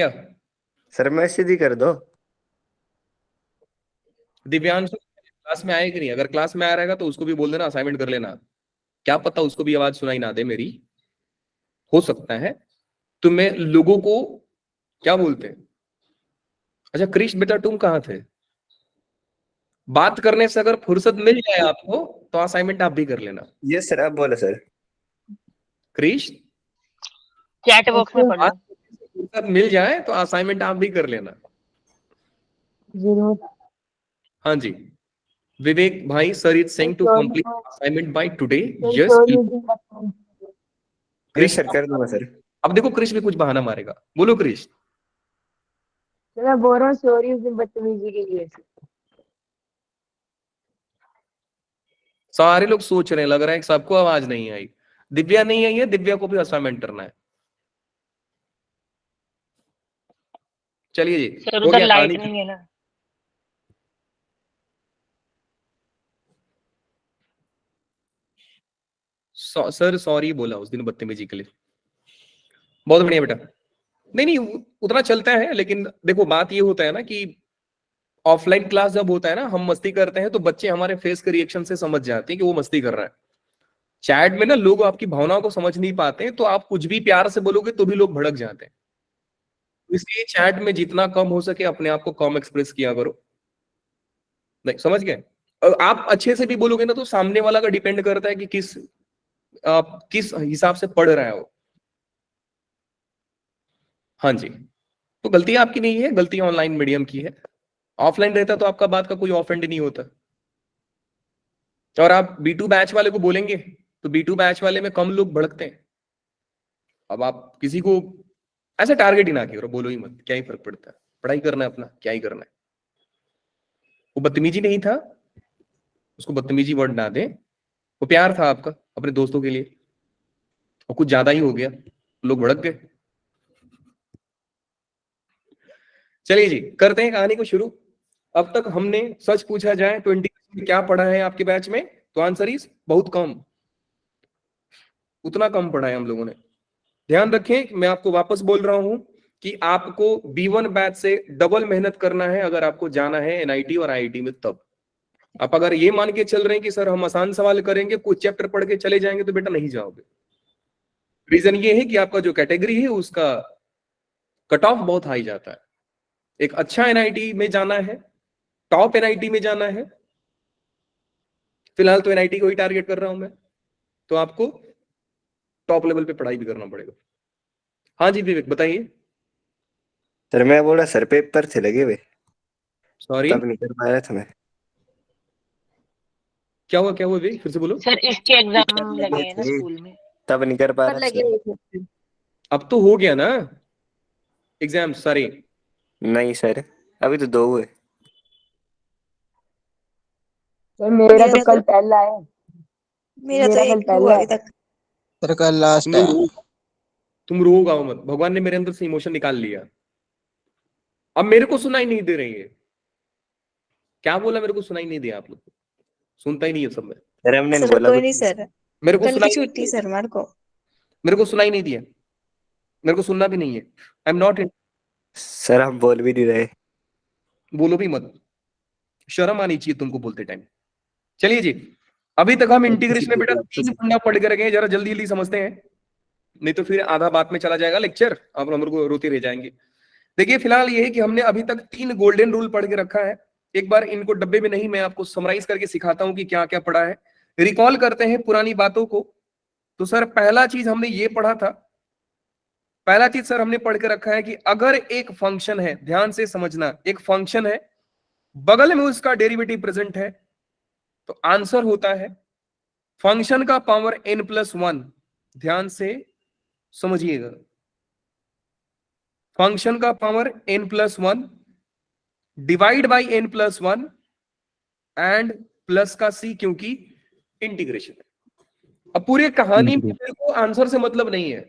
क्या sir message ही कर दो। दिव्यांशु क्लास में आए कि नहीं? अगर क्लास में आ रहेगा तो उसको भी बोल देना असाइनमेंट कर लेना। क्या पता उसको भी आवाज सुनाई ना दे मेरी, हो सकता है। तो मैं लोगों को क्या बोलते हैं। अच्छा कृष्ण बेटा तुम कहाँ थे? बात करने से अगर फुर्सत मिल जाए आपको तो असाइनमेंट आप भी कर लेना। ये सर आप बोले सर। कृष्ण चैट बॉक्स में पढ़ बात लो। करने से फुर्सत मिल जाए तो असाइनमेंट आप भी कर लेना। जरूर। हाँ जी। विवेक भाई sir is saying to complete sir assignment by today. Yes story using button. ये सर कृष्ण। कर दूंगा सर। अब देखो कृष्ण भी कुछ बहाना मारेगा, बोलो कृष्ण। तो मैं बोल रहा हूँ स्टोरी यूजिंग बदतमीजी के लिए। सारे लोग सोच रहे हैं, लग रहा है कि सबको आवाज नहीं आई। दिव्या नहीं आई है, दिव्या को भी असाइनमेंट करना है। चलिए जी, सर हो उधर गया लाइट कहानी। नहीं है ना। सर सॉरी बोला उस दिन बदतमीजी के लिए। बहुत बढ़िया बेटा। नहीं नहीं उतना चलता है, लेकिन देखो बात ये होता है ना कि ऑफलाइन क्लास जब होता है ना, हम मस्ती करते हैं तो बच्चे हमारे फेस के रिएक्शन से समझ जाते हैं कि वो मस्ती कर रहा है। चैट में ना लोग आपकी भावनाओं को समझ नहीं पाते, तो आप कुछ भी प्यार से बोलोगे तो भी लोग भड़क जाते हैं। इसलिए चैट में जितना कम हो सके अपने आप को कम एक्सप्रेस किया करो। नहीं समझ गए? और आप अच्छे से भी बोलोगे ना तो सामने वाला का डिपेंड करता है कि आप किस हिसाब से पढ़ रहा है वो। हाँ जी। तो गलती आपकी नहीं है, गलती ऑनलाइन मीडियम की है। ऑफलाइन रहता तो आपका बात का कोई ऑफेंड नहीं होता। और आप B2 बैच वाले को बोलेंगे तो B2 बैच वाले में कम लोग भड़कते हैं। अब आप किसी को ऐसे टारगेट ही ना करो, बोलो ही मत, क्या ही फर्क पड़ता है। पढ़ाई करना है अपना, क्या ही करना है। वो बदतमीजी नहीं था, उसको बदतमीजी वर्ड ना दे। वो प्यार था आपका अपने दोस्तों के लिए, और कुछ ज्यादा ही हो गया, लोग भड़क गए। चलिए जी करते हैं कहानी को शुरू। अब तक हमने सच पूछा जाए तो इंटीग्रेशन में क्या पढ़ा है आपके बैच में, तो आंसर इज बहुत कम। उतना कम पढ़ा है हम लोगों ने। ध्यान रखें कि मैं आपको वापस बोल रहा हूं कि आपको B1 बैच से डबल मेहनत करना है अगर आपको जाना है NIT और IIT में। तब आप अगर ये मान के चल रहे हैं कि सर हम आसान सवाल करेंगे, कुछ चैप्टर पढ़ के चले जाएंगे, तो बेटा नहीं जाओगे। रीजन ये है कि आपका जो कैटेगरी है उसका कट ऑफ बहुत हाई जाता है। एक अच्छा NIT में जाना है, टॉप NIT में जाना है। फिलहाल तो NIT को ही टारगेट कर रहा हूं मैं, तो आपको टॉप लेवल पे पढ़ाई भी करना पड़ेगा। हाँ जी विवेक बताइए। सर मैं बोला सर पेपर थे लगे हुए, सॉरी तब नहीं कर पाया था मैं। क्या हुआ विवेक, फिर से बोलो। सर इसके एग्जाम लगे लगे हैं ना थे, स्कूल में। तब नहीं कर पा पर रहा लगे सर। हुए थे। अब तो हो गया ना एग्जाम सारे? नहीं सर, अभी तो 2 हुए। सर मेरा तो मेरा कल तो पहला है। मेरा तो मेरा कल एक ही हुआ पहला अभी है। तक। सर कल लास्ट है। तुम रो गाओ मत, भगवान ने मेरे अंदर से इमोशन निकाल लिया। अब मेरे को सुनाई नहीं दे रही है। क्या बोला? मेरे को सुनाई नहीं दिया आप लोग को? सुनता ही नहीं है सब में। सर हमने सर बोला कोई कुछ। नहीं सर, मेरे को कल की सुनाई नहीं छुट्टी दिया। सर मार को। मेरे को सुनाई नहीं दिया। मेरे को सुनना भी नहीं है। I am not. सर हम बोल भी नहीं रहे। बोलो भी मत, शर्म आनी चाहिए तुमको बोलते टाइम। चलिए जी, अभी तक हम इंटीग्रेशन में बेटा 3 फंडा पढ़ कर गए, जरा जल्दी जल्दी समझते हैं, नहीं तो फिर आधा बात में चला जाएगा लेक्चर, अब हम लोग को रोते रह जाएंगे। देखिए फिलहाल ये है कि हमने अभी तक 3 गोल्डन रूल पढ़ के रखा है। एक बार इनको डब्बे में नहीं, मैं आपको समराइज करके सिखाता हूं कि क्या क्या पढ़ा है। रिकॉल करते हैं पुरानी बातों को। तो सर पहला चीज हमने ये पढ़ा था, पहला चीज सर हमने पढ़ के रखा है कि अगर एक फंक्शन है, ध्यान से समझना, एक फंक्शन है, बगल में उसका डेरिवेटिव प्रेजेंट है, तो आंसर होता है फंक्शन का पावर n+1। ध्यान से समझिएगा, फंक्शन का power n+1 divide by n+1 and plus का c, क्योंकि इंटीग्रेशन है। अब पूरी कहानी में मेरे को आंसर से मतलब नहीं है।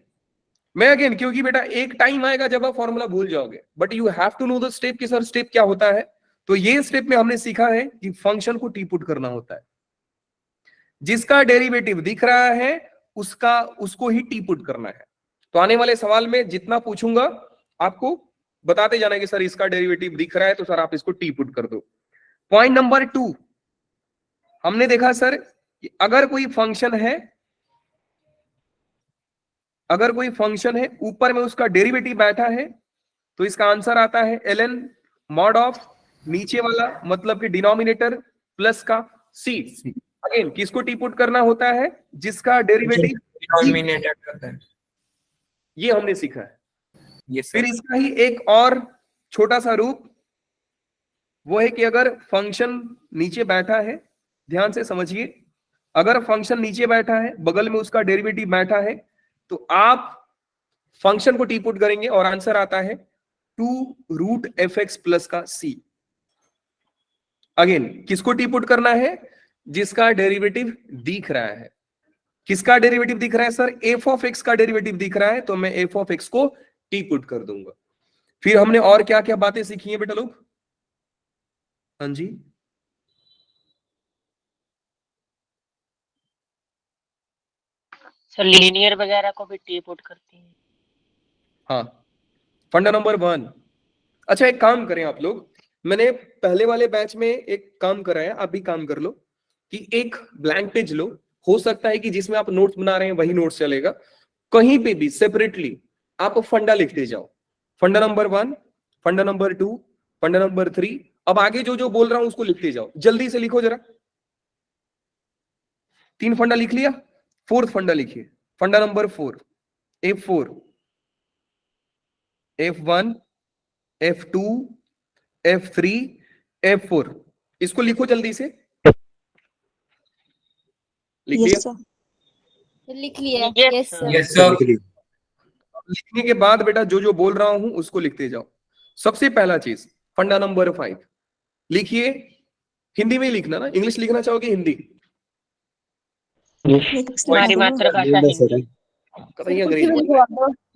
मैं अगेन, क्योंकि बेटा एक टाइम आएगा जब आप फॉर्मूला भूल जाओगे, but you have to know the step कि सर स्टेप क्या होता है। तो ये स्टेप में हमने सीखा है कि फंक्शन को टी पुट करना होता है। जिसका डेरिवेटिव दिख रहा है उसको ही टी पुट करना है। तो आने वाले सवाल में जितना पूछूंगा आपको बताते जाना कि सर इसका डेरिवेटिव दिख रहा है तो सर आप इसको टी पुट कर दो। पॉइंट नंबर 2, हमने देखा सर कि अगर कोई फंक्शन है ऊपर में उसका डेरिवेटिव बैठा है तो इसका आंसर आता है ln मॉड ऑफ नीचे वाला मतलब कि डिनोमिनेटर प्लस का c। अगेन किसको टी पुट करना होता है? जिसका डेरिवेटिव डिनोमिनेटर करता है। ये हमने सीखा है। ये फिर इसका ही एक और छोटा सा रूप वो है कि अगर फंक्शन नीचे बैठा है, ध्यान से समझिए, अगर फंक्शन नीचे बैठा है, बगल में उसका डेरिवेटिव बैठा है, तो आप फंक्शन को टी पुट करेंगे और आंसर आता है 2√fx प्लस का c। अगेन किसको टी पुट करना है? जिसका डेरिवेटिव दिख रहा है। किसका डेरिवेटिव दिख रहा है सर? f ऑफ x का डेरिवेटिव दिख रहा है तो मैं f ऑफ x को टी पुट कर दूंगा। फिर हमने और क्या क्या बातें सीखी हैं बेटा लोग? हाँ जी, सर लीनियर वगैरह को भी टी पुट करती है। हाँ, फंडा नंबर 1। अच्छा एक काम करें आप लोग, मैंने पहले वाले बैच में एक काम कराया, आप भी काम कर लो कि एक ब्लैंक पेज लो, हो सकता है कि जिसमें आप नोट्स बना रहे हैं वही नोट्स चलेगा, कहीं पे भी सेपरेटली आप फंडा लिखते जाओ। फंडा नंबर 1, फंडा नंबर 2, फंडा नंबर 3, अब आगे जो जो बोल रहा हूं उसको लिखते जाओ, जल्दी से लिखो जरा। 3 फंडा लिख लिया, 4th फंडा लिखिए। फंडा number 4, F4, F1, F2, F3, F4, इसको लिखो जल्दी से। लिख लिया? लिख लिया। Yes, yes sir. Sir. Yes sir. लिखने के बाद बेटा जो जो बोल रहा हूं उसको लिखते जाओ। सबसे पहला चीज फंडा नंबर 5 लिखिए। हिंदी में ही लिखना ना, इंग्लिश लिखना चाहोगे हिंदी? हमारी मातृभाषा हिंदी। कहीं अंग्रेजी?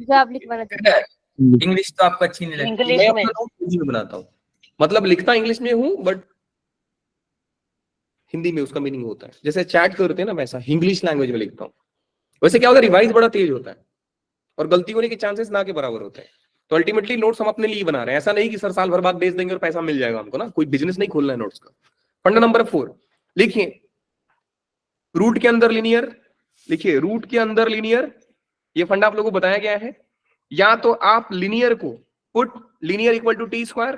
जो आप लिखवाना चाहते इंग्लिश तो आपको अच्छी नहीं लगती। इंग्लिश मैं में अपना नोट हिंदी में बनाता हूँ, मतलब लिखता इंग्लिश में हूँ बट हिंदी में उसका मीनिंग होता है। जैसे चैट करते हैं ना वैसा इंग्लिश लैंग्वेज में लिखता हूँ। वैसे क्या होता है, रिवाइज बड़ा तेज होता है और गलती होने के चांसेस ना के बराबर होते हैं। तो अल्टीमेटली नोट्स हम अपने लिए बना रहे हैं, ऐसा नहीं कि सर साल भर बाद बेच देंगे और पैसा मिल जाएगा हमको ना, कोई बिजनेस नहीं खोलना है नोट्स का। फंडा नंबर 4 लिखिए, रूट के अंदर लीनियर लिखिए, रूट के अंदर लीनियर, ये फंडा आप लोगों को बताया गया है। या तो आप लीनियर को put linear equal to T square,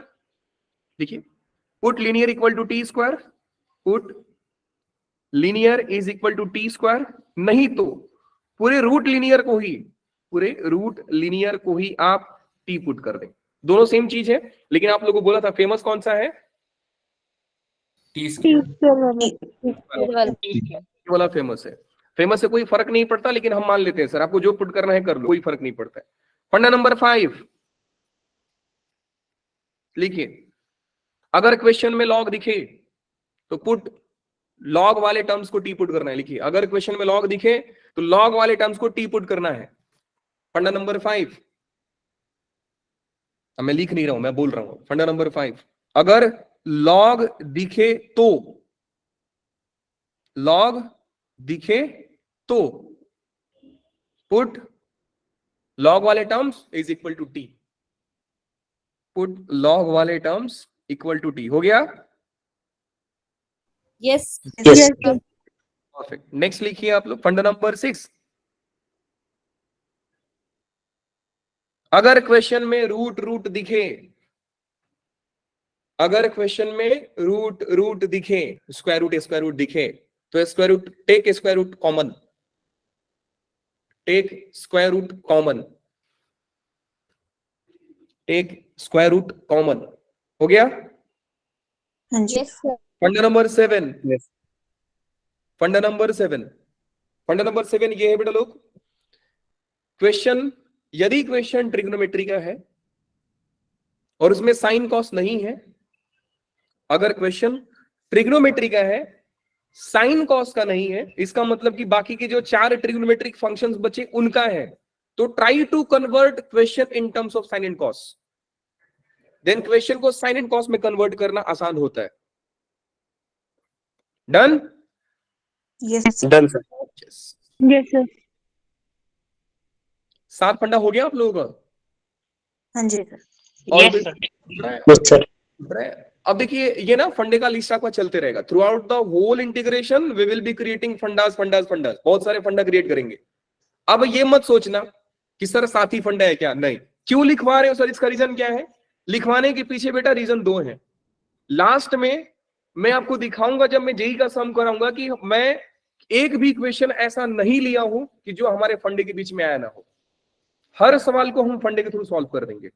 देखिए put linear equal to T square, put linear is equal to T square, नहीं तो पूरे रूट लीनियर को ही आप टी पुट कर दें। दोनों सेम चीज है, लेकिन आप लोगों को बोला था फेमस कौन सा है? टी वाला फेमस है। फेमस से कोई फर्क नहीं पड़ता, लेकिन हम मान लेते हैं सर आपको जो पुट करना है कर लो, कोई फर्क नहीं पड़ता है। फंडा नंबर 5 लिखिए, अगर क्वेश्चन में लॉग दिखे तो पुट लॉग वाले टर्म्स को टी पुट करना है। लिखिए, अगर क्वेश्चन में लॉग दिखे तो लॉग वाले टर्म्स को टी पुट करना है। फंडा नंबर 5, अब मैं लिख नहीं रहा हूं, मैं बोल रहा हूं। फंडा नंबर 5, अगर लॉग दिखे तो, लॉग दिखे तो पुट लॉग वाले terms is equal to t, put log वाले टर्म्स इक्वल टू टी। हो गया? यस। परफेक्ट। नेक्स्ट लिखिए आप लोग, फंडा नंबर 6, अगर क्वेश्चन में रूट दिखे, अगर क्वेश्चन में रूट दिखे, स्क्वायर रूट दिखे, तो square root take square root common, take square root common, take square root common. हो गया? Yes sir. फंडा नंबर 7, फंडा नंबर 7, फंडा नंबर 7 ये है बेटा लोग, क्वेश्चन यदि क्वेश्चन ट्रिग्नोमेट्री का है और उसमें साइन कॉस नहीं है, अगर क्वेश्चन ट्रिग्नोमेट्री का है साइन कॉस का नहीं है, इसका मतलब कि बाकी के जो 4 ट्रिग्नोमेट्रिक फंक्शंस बचे उनका है, तो try to convert question in terms of sine and cos, then question को साइन एंड कॉस में कन्वर्ट करना आसान होता है। Done? Yes done sir. Yes sir. 7 funda हो गया आप लोगों का? हाँ जी सर। और यस भी सर। अब देखिए ये ना फंडे का लिस्ट आपका चलते रहेगा throughout the whole integration. We will be creating fundas fundas fundas, बहुत सारे फंडा क्रिएट करेंगे। अब ये मत सोचना कि सर साथ ही फंडा है क्या, नहीं। क्यों लिखवा रहे हो सर, इसका रीजन क्या है? लिखवाने के पीछे बेटा रीजन दो है। लास्ट में मैं आपको दिखाऊंगा जब मैं जेई का सम कराऊंगा कि मैं एक भी क्वेश्चन ऐसा नहीं लिया हूं कि जो हमारे फंडे के बीच में आया ना हो। हर सवाल को हम फंडे के थ्रू सॉल्व कर देंगे,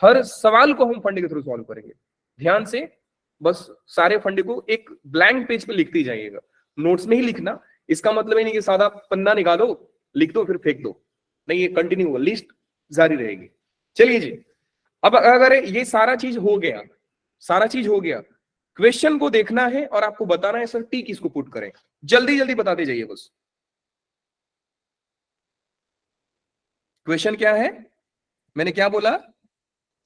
हर सवाल को हम फंडे के थ्रू सॉल्व करेंगे। ध्यान से बस सारे फंडे को एक ब्लैंक पेज पे लिखते जाइएगा, नोट्स में ही लिखना। इसका मतलब ही नहीं कि सादा पन्ना निकालो लिख दो फिर फेंक दो, नहीं, ये कंटिन्यू होगा, लिस्ट जारी रहेगी। चलिए जी, अब अगर ये सारा चीज हो गया, सारा चीज हो गया, क्वेश्चन को देखना है और आपको बताना है सर टी किसको पुट करें। जल्दी जल्दी बताते जाइए बस। क्वेश्चन क्या है, मैंने क्या बोला,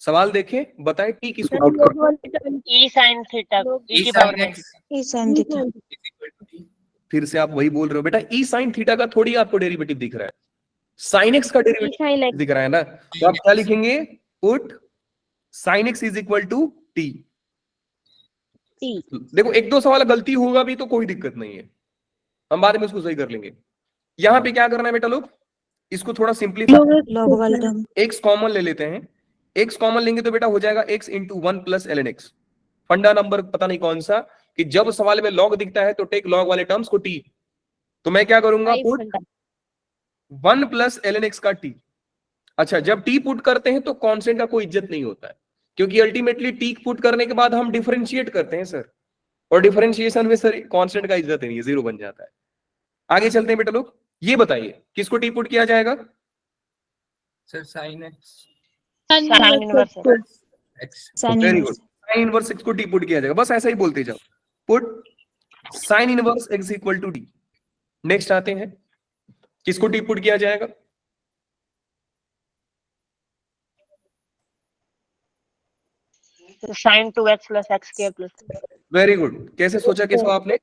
सवाल देखें, बताएं टी किसको पुट करें। ई साइन थीटा ई की पावर में। फिर से आप वही बोल रहे हो बेटा, ई साइन थीटा का थोड़ी आपको डेरिवेटिव दिख रहा है, साइन एक्स का डेरिवेटिव दिख रहा है ना। तो आप क्या लिखेंगे, put sine x is equal to t. देखो एक दो सवाल गलती होगा भी तो कोई दिक्कत नहीं है, हम बाद में उसको सही कर लेंगे। यहां पे क्या करना है बेटा लोग, इसको थोड़ा सिंपलीफाई, एक्स कॉमन ले लेते हैं। एक्स कॉमन लेंगे तो बेटा हो जाएगा x into 1 plus l n x. फंडा नंबर पता नहीं कौन सा कि जब सवाल में लॉग दिखता है तो टेक लॉग वाले टर्म्स को टी। तो मैं क्या करूंगा, put 1 plus l n x का टी। अच्छा, जब टी पुट करते हैं तो कांस्टेंट का कोई इज्जत नहीं होता है, क्योंकि अल्टीमेटली टी पुट करने के बाद हम डिफरेंशिएट करते हैं सर, और डिफरेंशिएशन में सर कांस्टेंट का इज्जत नहीं है, जीरो बन जाता है। आगे चलते हैं बेटा लोग, ये बताइए किसको टी पुट किया जाएगा। Sir sine x sine inverse x. Very good, sine inverse x को टी पुट किया जाएगा, बस ऐसा ही बोलते जाओ, put sine inverse x equal to t. Next आते हैं, किसको टी पुट किया जाएगा, sine 2x plus x square plus. Very good. कैसे सोचा किसको आपने,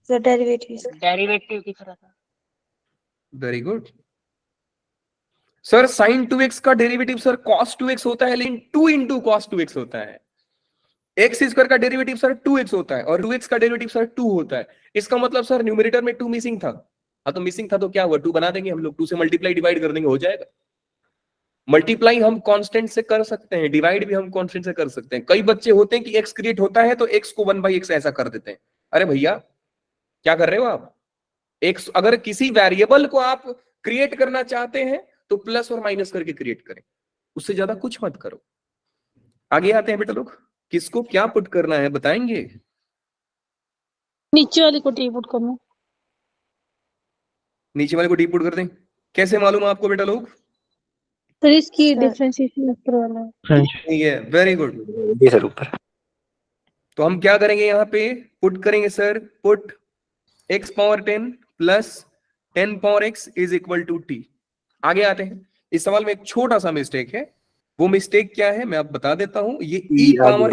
डेरिवेटिव की तरह था। Very good sir. Sign 2x का डेरिवेटिव सर cos 2x होता है, लेकिन 2 इंटू cos 2x होता है। एक्स स्क्वायर का डेरिवेटिव सर 2x होता है और 2x का डेरिवेटिव सर 2 होता है। इसका मतलब सर न्यूमरेटर में 2 मिसिंग था। हाँ तो मिसिंग था तो क्या हुआ, 2 बना देंगे हम लोग, 2 से मल्टीप्लाई डिवाइड कर देंगे, हो जाएगा। मल्टीप्लाई हम कांस्टेंट से कर सकते हैं, डिवाइड भी हम कांस्टेंट से कर सकते हैं। कई बच्चे होते हैं कि एक्स क्रिएट होता है तो एक्स को 1/x ऐसा कर देते हैं। अरे भैया क्या कर रहे हो आप, एक्स अगर किसी वेरिएबल को आप क्रिएट करना चाहते हैं तो प्लस और माइनस करके क्रिएट करें, उससे ज्यादा कुछ मत करो। आगे आते हैं बेटा लोग, किसको क्या पुट करना है बताएंगे। नीचे वाले को टी पुट करना, नीचे वाले को डी पुट कर दें, कैसे मालूम आपको बेटा लोग, तो इसकी डिफरेंशिएशन ऊपर वाला ठीक है, वेरी गुड। ये सर ऊपर। तो हम क्या करेंगे, यहाँ पे पुट करेंगे sir, put x power 10 plus 10 power x is equal to t. आगे आते हैं, इस सवाल में एक छोटा सा मिस्टेक है, वो मिस्टेक क्या है मैं आप बता देता हूं। ये e power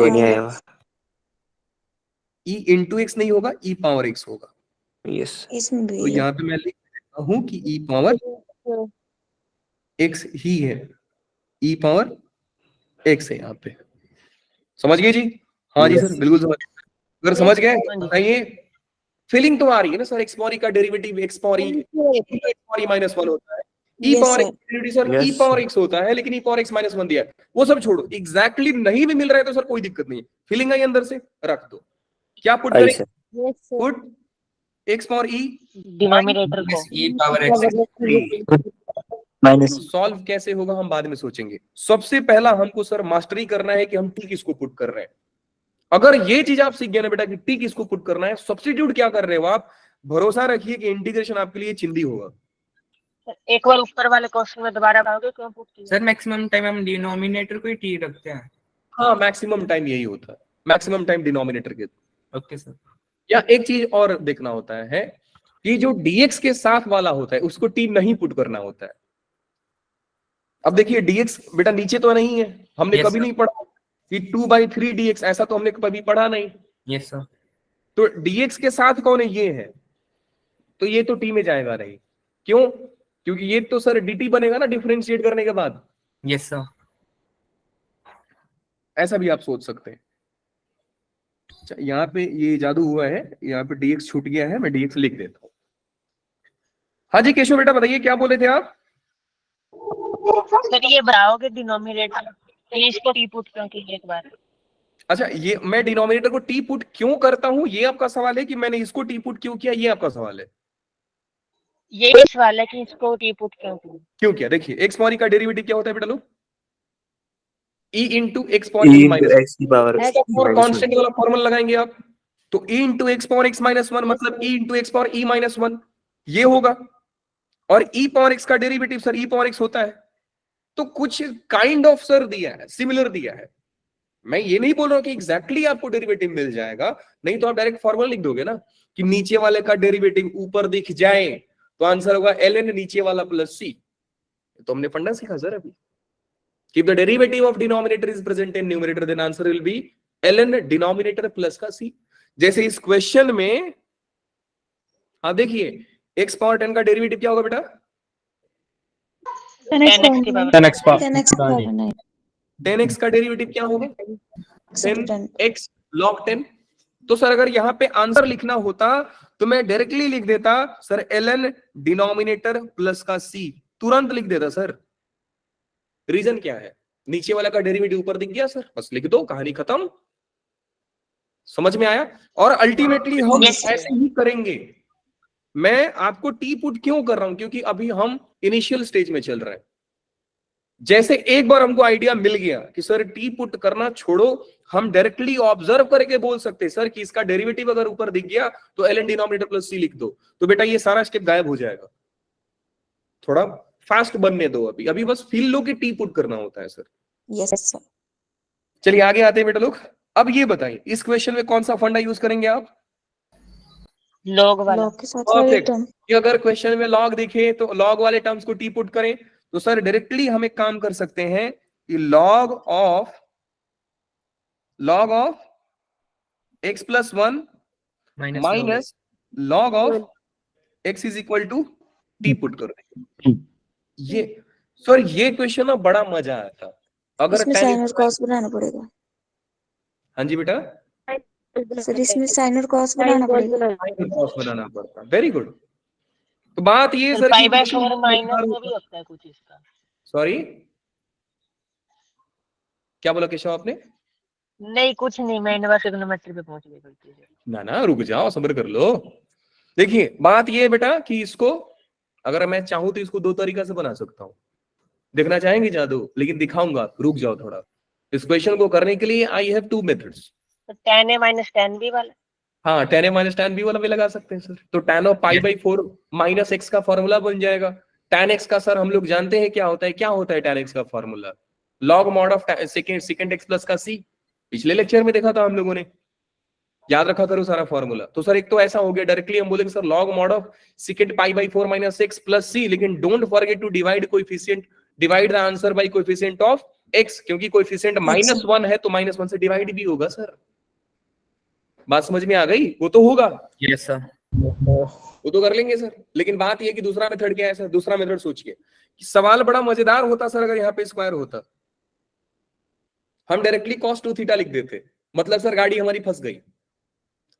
e into x नहीं होगा, e पावर x होगा। यस, तो यहाँ पे मैं लिख देता हूं कि e पावर x ही है, e पावर x है यहाँ पे। समझ गए जी, हाँ जी सर बिल्कुल समझ। अगर समझ गए बताइए, फीलिंग तो आ रही है ना सर, एक्स पावर ई का derivative x power E minus 1 होता है, ई पावर एक्स सर ई पावर एक्स होता है, लेकिन ई पावर एक्स माइनस 1 दिया है, वो सब छोड़ो। एग्जैक्टली नहीं भी मिल रहा है तो सर कोई दिक्कत नहीं है, फीलिंग आई अंदर से रख दो। क्या पुट करें, पुट एक्स पावर ई डिनोमिनेटर को ई पावर एक्स माइनस। सॉल्व कैसे होगा हम बाद में सोचेंगे। सबसे पहला हमको सर मास्टरी करना है कि हम टी किसको पुट कर रहे हैं। अगर ये चीज आप सीख गए ना बेटा कि टी किसको पुट करना है, सब्स्टिट्यूट क्या कर रहे हो आप, भरोसा रखिए कि इंटीग्रेशन आपके लिए चिंदी होगा। एक बार ऊपर वाले क्वेश्चन में दोबारा बताओगे क्यों पुट किया। सर मैक्सिमम टाइम हम डिनोमिनेटर को ही टी रखते हैं। हाँ मैक्सिमम टाइम यही होता है, मैक्सिमम टाइम डिनोमिनेटर के। Okay sir. या एक चीज और देखना होता है कि जो dx के साथ वाला होता है उसको टी नहीं पुट करना होता है। अब देखिए dx बेटा नीचे तो नहीं है, हमने कभी नहीं पढ़ा कि 2/3 dx, ऐसा तो हमने कभी पढ़ा नहीं। Yes sir. तो dx के साथ कौन है, ये है, तो ये तो टी में जाएगा नहीं। क्यों, क्योंकि ये तो सर dt बनेगा ना डिफरेंशिएट करने के बाद। Yes sir. ऐसा भी आप सोच सकते हैं। अच्छा, यहाँ पे ये जादू हुआ है, यहाँ पे dx छूट गया है, मैं dx लिख देता हूँ। हाँ जी केशव बेटा बताइए क्या बोले थे आप? सर ये बढ़ाओगे डिनोमिनेटर, इसको टी पुट क्यों कीजिए एक बार? अच्छा, ये मैं डिनोमिनेटर को टी पुट क्यों करता हूं ये आपका सवाल है, कि मैंने इसको टी पुट क्यों किया ये आपका सवाल है? ये सवाल है कि इसको टी पुट क्यों किया? क्यों किया? देखिए एक्स पावर ई का डेरिवेटिव क्या होता है बेटा लोग? e into x power E minus x की पावर कांस्टेंट वाला फॉर्मूला लगाएंगे आप, तो e into x power x minus one मतलब e into x power E minus one ये होगा। और e पावर x का derivative sir e power x होता है। तो कुछ काइंड ऑफ सर दिया है, सिमिलर दिया है। मैं ये नहीं बोल रहा हूं कि एग्जैक्टली आपको डेरिवेटिव मिल जाएगा, नहीं तो आप डायरेक्ट फॉर्मूला लिख दोगे ना कि नीचे वाले का डेरिवेटिव ऊपर दिख जाए तो आंसर होगा ln नीचे वाला प्लस c। तो हमने फंडा सीखा सर अभी कि the derivative of denominator is present in numerator then answer will be ln denominator plus का c। जैसे इस क्वेश्चन में आप देखिए x पावर 10 का डेरिवेटिव क्या होगा बेटा? 10x की power 10x power 10x power 9. 10x का डेरिवेटिव क्या होगा? 10x log 10। तो सर अगर यहाँ पे आंसर लिखना होता तो मैं डायरेक्टली लिख देता सर ln डिनोमिनेटर प्लस का c, तुरंत लिख देता सर। रीजन क्या है? नीचे वाला का डेरिवेटिव ऊपर दिख गया सर, बस लिख दो, कहानी खत्म। समझ में आया? और अल्टीमेटली हम Yes, sir. ऐसे ही करेंगे। मैं आपको टी पुट क्यों कर रहा हूं? क्योंकि अभी हम इनिशियल स्टेज में चल रहे हैं। जैसे एक बार हमको आइडिया मिल गया कि सर टी पुट करना छोड़ो, हम डायरेक्टली ऑब्जर्व करके बोल सकते हैं सर कि इसका डेरिवेटिव अगर ऊपर दिख गया तो ln डिनोमिनेटर प्लस c लिख दो, तो बेटा ये सारा स्टेप गायब हो जाएगा। थोड़ा फास्ट बनने दो, अभी अभी बस फील लो कि टी पुट करना होता है सर। Yes sir. चलिए आगे आते हैं बेटा लोग। अब ये बताइए इस क्वेश्चन में कौन सा फंडा यूज करेंगे आप? लॉग वाला। Log के साथ वाले परफेक्ट। term. कि अगर क्वेश्चन में लॉग दिखे तो लॉग वाले टर्म्स को टी पुट करें, तो सर डायरेक्टली हम एक काम कर सकते हैं कि log of x plus one minus log of x is equal to t put कर देंगे। ये सर ये क्वेश्चन ना बड़ा मजा आया था। अगर इसमें साइन और कॉस बनाना पड़ेगा। हाँ जी बेटा, सर इसमें साइन और कॉस बनाना पड़ेगा। कॉस बनाना पड़ता। Very good. तो बात ये सर पाई बाय 4 माइनस में भी होता है कुछ इसका। सॉरी क्या बोला केशव आपने? नहीं कुछ नहीं, मैं इनवर्स ट्रिग्नोमेट्री पे पहुंच गई गलती से। ना रुक जाओ, सब्र कर लो। देखिए बात ये है बेटा कि इसको अगर मैं चाहूं तो इसको दो तरीका से बना सकता हूं। देखना चाहेंगे जादू? लेकिन दिखाऊंगा, रुक जाओ थोड़ा। इस क्वेश्चन को करने के लिए आई हैव टू मेथड्स। तो tan a minus tan b वाला। हाँ tan a minus tan b वाला भी लगा सकते हैं सर। तो tan of pi by 4 minus x का फॉर्मूला बन जाएगा। tan x का सर हम लोग जानते हैं क्या होता है। क्या होता है tan x का formula? Log mod of second x plus का c। पिछले लेक्चर में देखा था हम लोगों ने, याद रखा करो सारा फॉर्मूला। तो सर एक तो ऐसा हो गया, डायरेक्टली हम बोलेंगे sir log mod of second pi by 4 minus x plus c, लेकिन don't forget to divide coefficient, divide the answer by coefficient of x, क्योंकि कोएफिशिएंट -1 है तो -1 से डिवाइड भी होगा सर। बात समझ में आ गई? वो तो होगा। Yes sir. वो तो कर लेंगे सर। लेकिन बात ये कि दूसरा मेथड क्या है सर? दूसरा मेथड सोचिए कि सवाल बड़ा मजेदार होता सर अगर यहाँ पे स्क्वायर होता। हम डायरेक्टली cos 2 थीटा लिख देते, मतलब सर गाड़ी हमारी फंस गई।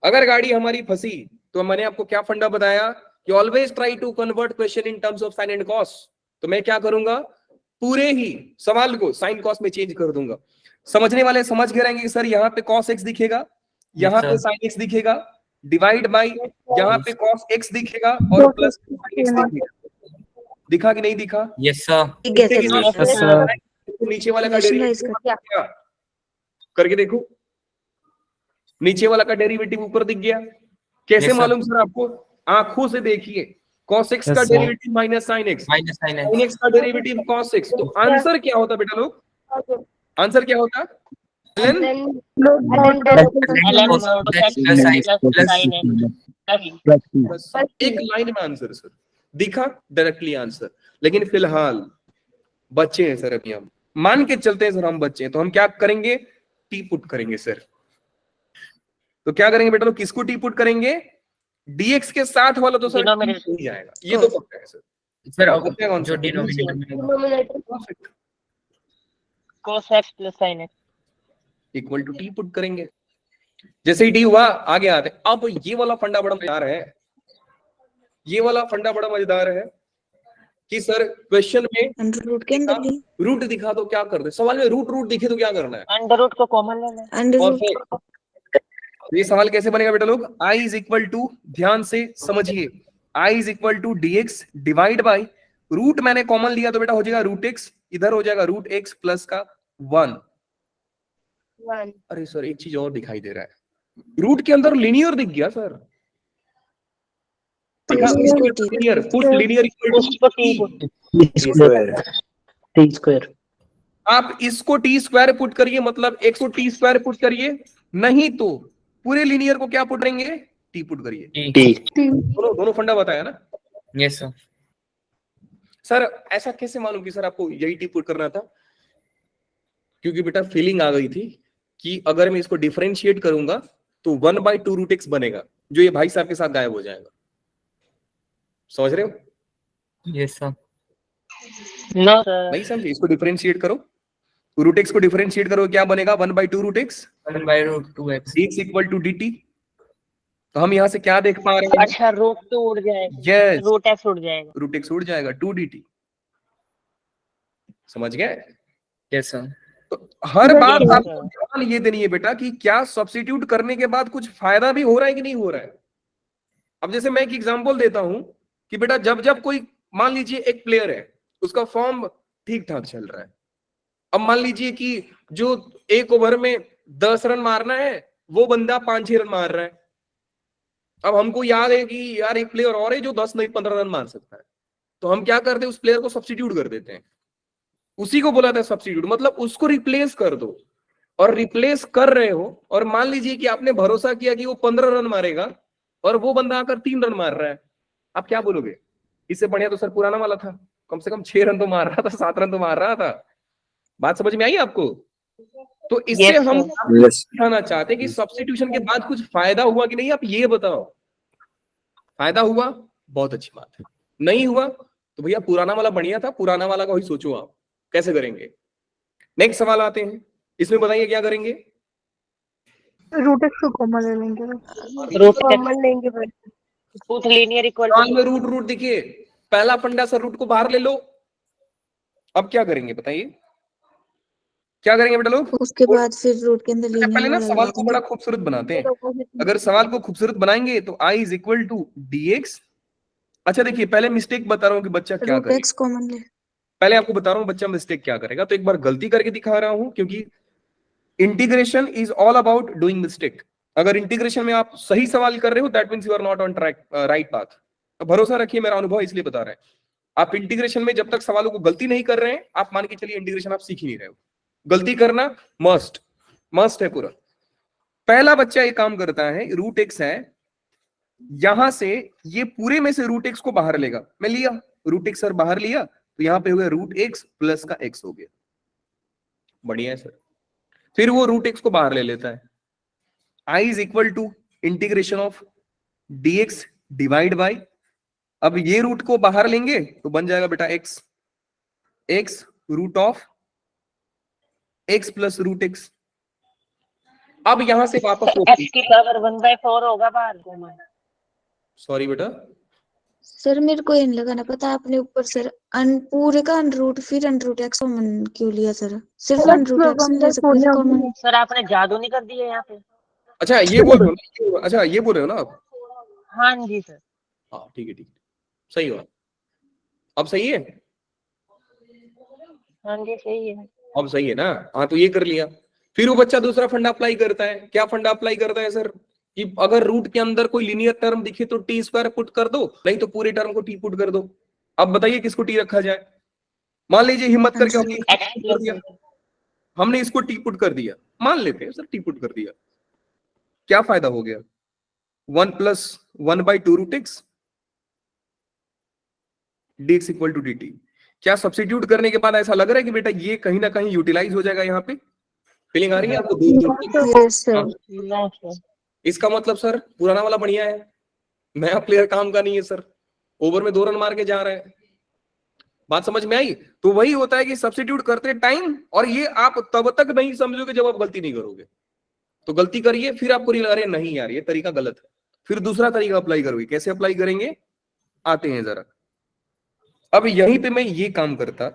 अगर गाड़ी हमारी फंसी तो मैंने आपको क्या फंडा बताया कि always try to convert question in terms of sine and cos. तो मैं क्या करूंगा, पूरे ही सवाल को साइन कॉस में चेंज कर दूंगा। समझने वाले समझ गए रहेंगे कि सर यहाँ पे cos x दिखेगा, यहाँ पे sin x दिखेगा, डिवाइड बाई यहाँ पे cos x दिखेगा और प्लस sin x दिखेगा। दिखा कि नहीं दिखा? Yes sir. नीचे वाला का डेरिवेटिव क्या करके देखो, नीचे वाला का डेरिवेटिव ऊपर दिख गया। कैसे मालूम सर आपको? आंखों से देखिए, cos x का derivative minus sin x, sin x का डेरिवेटिव cos x। तो आंसर क्या होता बेटा लोग? आंसर क्या होता? एक लाइन में आंसर सर दिखा, डायरेक्टली आंसर। लेकिन फिलहाल बच्चे हैं सर, अभी हम मान के चलते हैं सर हम बच्चे हैं, तो हम क्या करेंगे? टी पुट करेंगे सर। तो क्या करेंगे बेटा लोग? किसको टी पुट करेंगे? dx के साथ वाला तो सर नहीं जाएगा, ये तो पक्का है सर। सर जो denominator cos x plus sin x। Equal to t put करेंगे। जैसे ही टी हुआ आगे आते। अब ये वाला फंडा बड़ा मजेदार है, ये वाला फंडा बड़ा मजेदार है कि सर क्वेश्चन में अंडर रूट के अंदर ली, रूट दिखा तो क्या कर दे, सवाल में रूट रूट दिखे तो क्या करना है, अंडर रूट को कॉमन लेना है। अंडर और रूट फिर ये सवाल कैसे बनेगा बेटा लोग, i इज इक्वल टू, ध्यान से समझिए, i is equal to dx divide by root, मैंने कॉमन लिया तो बेटा हो जाएगा रूट x, इधर हो जाएगा रूट x प्लस का 1। अरे सर एक चीज और दिखाई दे रहा है, रूट के अंदर लीनियर दिख गया sir, linear, put linear equal T square. आप इसको टी स्क्वायर पुट करिए, मतलब x को टी स्क्वायर पुट करिए, नहीं तो पूरे लीनियर को क्या पुट करेंगे, टी पुट करिए। टी दोनों फंडा बताया ना। Yes sir. सर ऐसा कैसे मालूम कि सर आपको यही टी पुट करना था, क्योंकि बेटा फीलिंग आ गई थी कि अगर मैं इसको डिफरेंशिएट करूंगा तो 1/2 रूट एक्स बनेगा, जो ये भाई साहब के साथ गायब हो जाएगा। समझ रहे हो? Yes sir. नो सर, नहीं समझे, इसको डिफरेंशिएट करो, रूट एक्स को डिफरेंशिएट करो, क्या बनेगा 1/2 root x, 1/√2x। dx equal to dt। तो हम यहाँ से क्या देख पा रहे हैं, अच्छा रूट तो उड़ जाएगा, यस रूट एक्स उड़ जाएगा, रूट एक्स उड़ जाएगा, 2 dt। समझ गए? Yes sir. तो हर बात yes, आपको ध्यान ये देनी है बेटा कि क्या सब्स्टिट्यूट करने के बाद कुछ फायदा भी हो रहा है कि नहीं हो रहा है। अब जैसे मैं एक एग्जांपल देता हूं कि बेटा जब जब कोई, मान लीजिए एक प्लेयर है, उसका फॉर्म ठीक ठाक चल रहा है, अब मान लीजिए कि जो एक ओवर में 10 रन मारना है वो बंदा 5-6 रन मार रहा है। अब हमको याद है कि यार एक प्लेयर और है जो 10 नहीं 15 रन मार सकता है, तो हम क्या करते हैं, उस प्लेयर को सब्स्टिट्यूट कर देते हैं, उसी को बोला था सब्स्टिट्यूट, मतलब उसको रिप्लेस कर दो। और रिप्लेस कर रहे हो और मान लीजिए कि आपने भरोसा किया कि वो 15 रन मारेगा और वो बंदा आकर 3 रन मार रहा है, आप क्या बोलोगे, इससे बढ़िया तो सर पुराना वाला था, कम से कम 6 रन तो मार रहा था, 7 रन तो मार रहा था। बात समझ में आई आपको? तो इससे Yes, हम sir. दिखाना चाहते हैं कि सब्स्टिट्यूशन के बाद कुछ फायदा हुआ कि नहीं, आप ये बताओ। फायदा हुआ, बहुत अच्छी बात है, नहीं हुआ तो भैया पुराना वाला बढ़िया था, पुराना वाला का ही सोचो आप कैसे करेंगे। नेक्स्ट सवाल आते हैं, इसमें बताइए क्या करेंगे, रूट एक्स को कॉमन ले लेंगे। रूट कॉमन लेंगे फिर। पुट लीनियर इक्वल सवाल में रूट रूट दिखिए, पहला फंडा सर रूट को बाहर ले लो। अब क्या करेंगे बताइए, क्या करेंगे बेटा लोग? उसके बाद फिर रूट के अंदर अच्छा, पहले ना लीनियर सवाल को बड़ा खूबसूरत बनाते हैं। अगर सवाल को खूबसूरत बनाएंगे तो i is equal to dx। अच्छा देखिए, पहले मिस्टेक बता रहा हूँ कि बच्चा क्या रूट करे, एक्स कॉमन ले। पहले आपको बता रहा हूँ बच्चा मिस्टेक क्या करेगा, तो एक बार गलती करके दिखा रहा हूं, क्योंकि integration is all about doing mistake. अगर इंटीग्रेशन में आप सही सवाल कर रहे हो that means you are not on track, right path. तो भरोसा रखिए, मेरा अनुभव इसलिए बता रहे हैं, आप इंटीग्रेशन में जब तक सवालों को गलती नहीं कर रहे हैं, आप मान के चलिए इंटीग्रेशन आप सीख ही नहीं रहे हो। गलती करना मस्ट मस्ट है पूरा। पहला बच्चा ये काम करता है, रूट एक्स है, यहां से ये पूरे में से रूट एक्स को बाहर लेगा, मैं लिया रूट एक्स सर बाहर लिया, तो यहां पे हो गया रूट एक्स प्लस का एक्स हो गया, बढ़िया है सर। फिर वो रूट एक्स को बाहर ले लेता है, i is equal to integration of dx divide by, अब ये रूट को बाहर लेंगे तो बन जाएगा बेटा x, x root of x plus root x। अब यहां से वापस x की पावर 1/4 होगा बाहर। सॉरी बेटा, सर मेरे को ये नहीं लगाना पता, आपने ऊपर सर पूरे का अंडर रूट फिर अंडर रूट एक्स कॉमन क्यों लिया सर? सिर्फ अंडर रूट एक्स ले सकते थे कॉमन। सर आपने जादू नहीं कर दिया यहाँ पे? अच्छा ये बोल रहे हो ना, अच्छा ये बोल रहे हो ना आप? हाँ जी सर। हाँ ठीक है ठीक है, सही हुआ, अब सही है, हाँ जी सही है। अब सही है ना। हाँ तो ये कर लिया, फिर वो बच्चा दूसरा फंडा अप्लाई करता है। क्या फंडा अप्लाई करता है सर कि अगर रूट के अंदर कोई लीनियर टर्म दिखे तो टी स्क्वायर पुट कर दो, नहीं तो पूरे टर्म को टी पुट कर दो। अब बताइए किसको टी रखा जाए, मान लीजिए हिम्मत करके हमने इसको टी पुट कर दिया, हमने इसको टी पुट कर दिया, मान लेते हैं सर टी पुट कर दिया, क्या फायदा हो गया, 1 plus 1/2 root x dx equal to dt। क्या सब्स्टिट्यूट करने के बाद ऐसा लग रहा है कि बेटा ये कहीं ना कहीं यूटिलाइज हो जाएगा, यहाँ पे फीलिंग आ रही है आपको? Yes sir. No sir. इसका मतलब सर पुराना वाला बढ़िया है, नया प्लेयर काम का नहीं है सर, ओवर में 2 रन मार के जा रहे हैं। बात समझ में आई? तो वही होता है कि सब्स्टिट्यूट करते टाइम, और ये आप तब तक नहीं समझोगे जब आप गलती नहीं करोगे। तो गलती करिए, फिर आपको अरे नहीं यार ये तरीका गलत है, फिर दूसरा तरीका अप्लाई करोगे। कैसे अप्लाई करेंगे, आते हैं जरा। अब यहीं पे मैं ये काम करता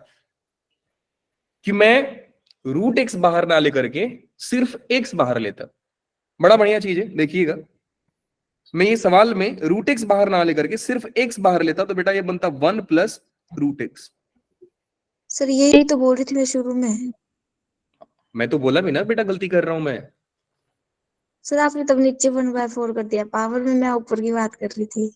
कि मैं रूट एक्स बाहर ना लेकर के सिर्फ एक्स बाहर लेता। बड़ा बढ़िया चीज है, देखिएगा। मैं ये सवाल में रूट एक्स बाहर ना लेकर के सिर्फ एक्स बाहर लेता, तो बेटा ये बनता 1 प्लस रूट एक्स। सर यही तो बोल रही थी मैं शुरू में। मैं तो बोला भी ना बेटा गलती कर रहा हूं मैं। सर आपने तब नीचे 1/4 कर दिया पावर में, मैं ऊपर की बात कर रही थी।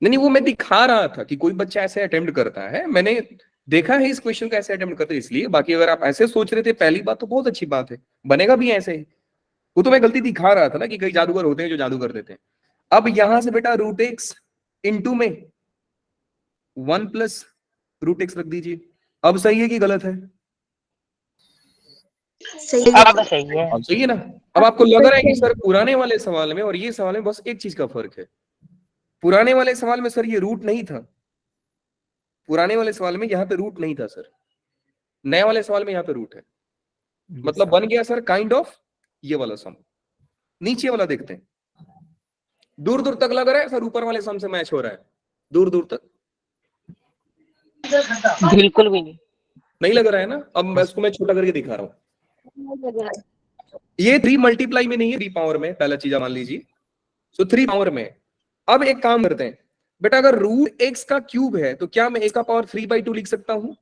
नहीं, वो मैं दिखा रहा था कि कोई बच्चा ऐसे अटेम्प्ट करता है, मैंने देखा है इस क्वेश्चन को ऐसे अटेम्प्ट करते, इसलिए। बाकी अगर आप ऐसे सोच रहे थे पहली बात, तो बहुत अच्छी बात है, बनेगा भी ऐसे ही। वो तो मैं गलती दिखा रहा था ना कि कई जादूगर होते हैं जो जादू कर देते हैं। अब यहां से बेटा रूट एक्स इंटू में 1 प्लस रूट एक्स रख दीजिए। अब सही है कि गलत है? सही अब सही है। अब सही है ना? अब आपको लग रहा है कि सर पुराने वाले सवाल में और ये सवाल में बस एक चीज का फर्क है। पुराने वाले सवाल में सर ये रूट नहीं था, पुराने वाले सवाल में यहाँ पे रूट नहीं था सर, नए वाले सवाल में यहाँ पे रूट है। मतलब बन गया सर काइंड ऑफ ये वाला सम। नीचे वाला देखते हैं। दूर दूर तक लग रहा है सर ऊपर वाले सम से मैच हो रहा है, दूर दूर तक बिल्कुल भी नहीं लग रहा है ना? अब इसको मैं छोटा करके दिखा रहा हूँ। ये 3 मल्टीप्लाई में नहीं है, 3 पावर में, पहला चीज मान लीजिए। सो 3 पावर में। अब एक काम करते हैं बेटा, अगर रूट एक्स का क्यूब है तो क्या मैं ए का पावर 3/2 लिख सकता हूँ?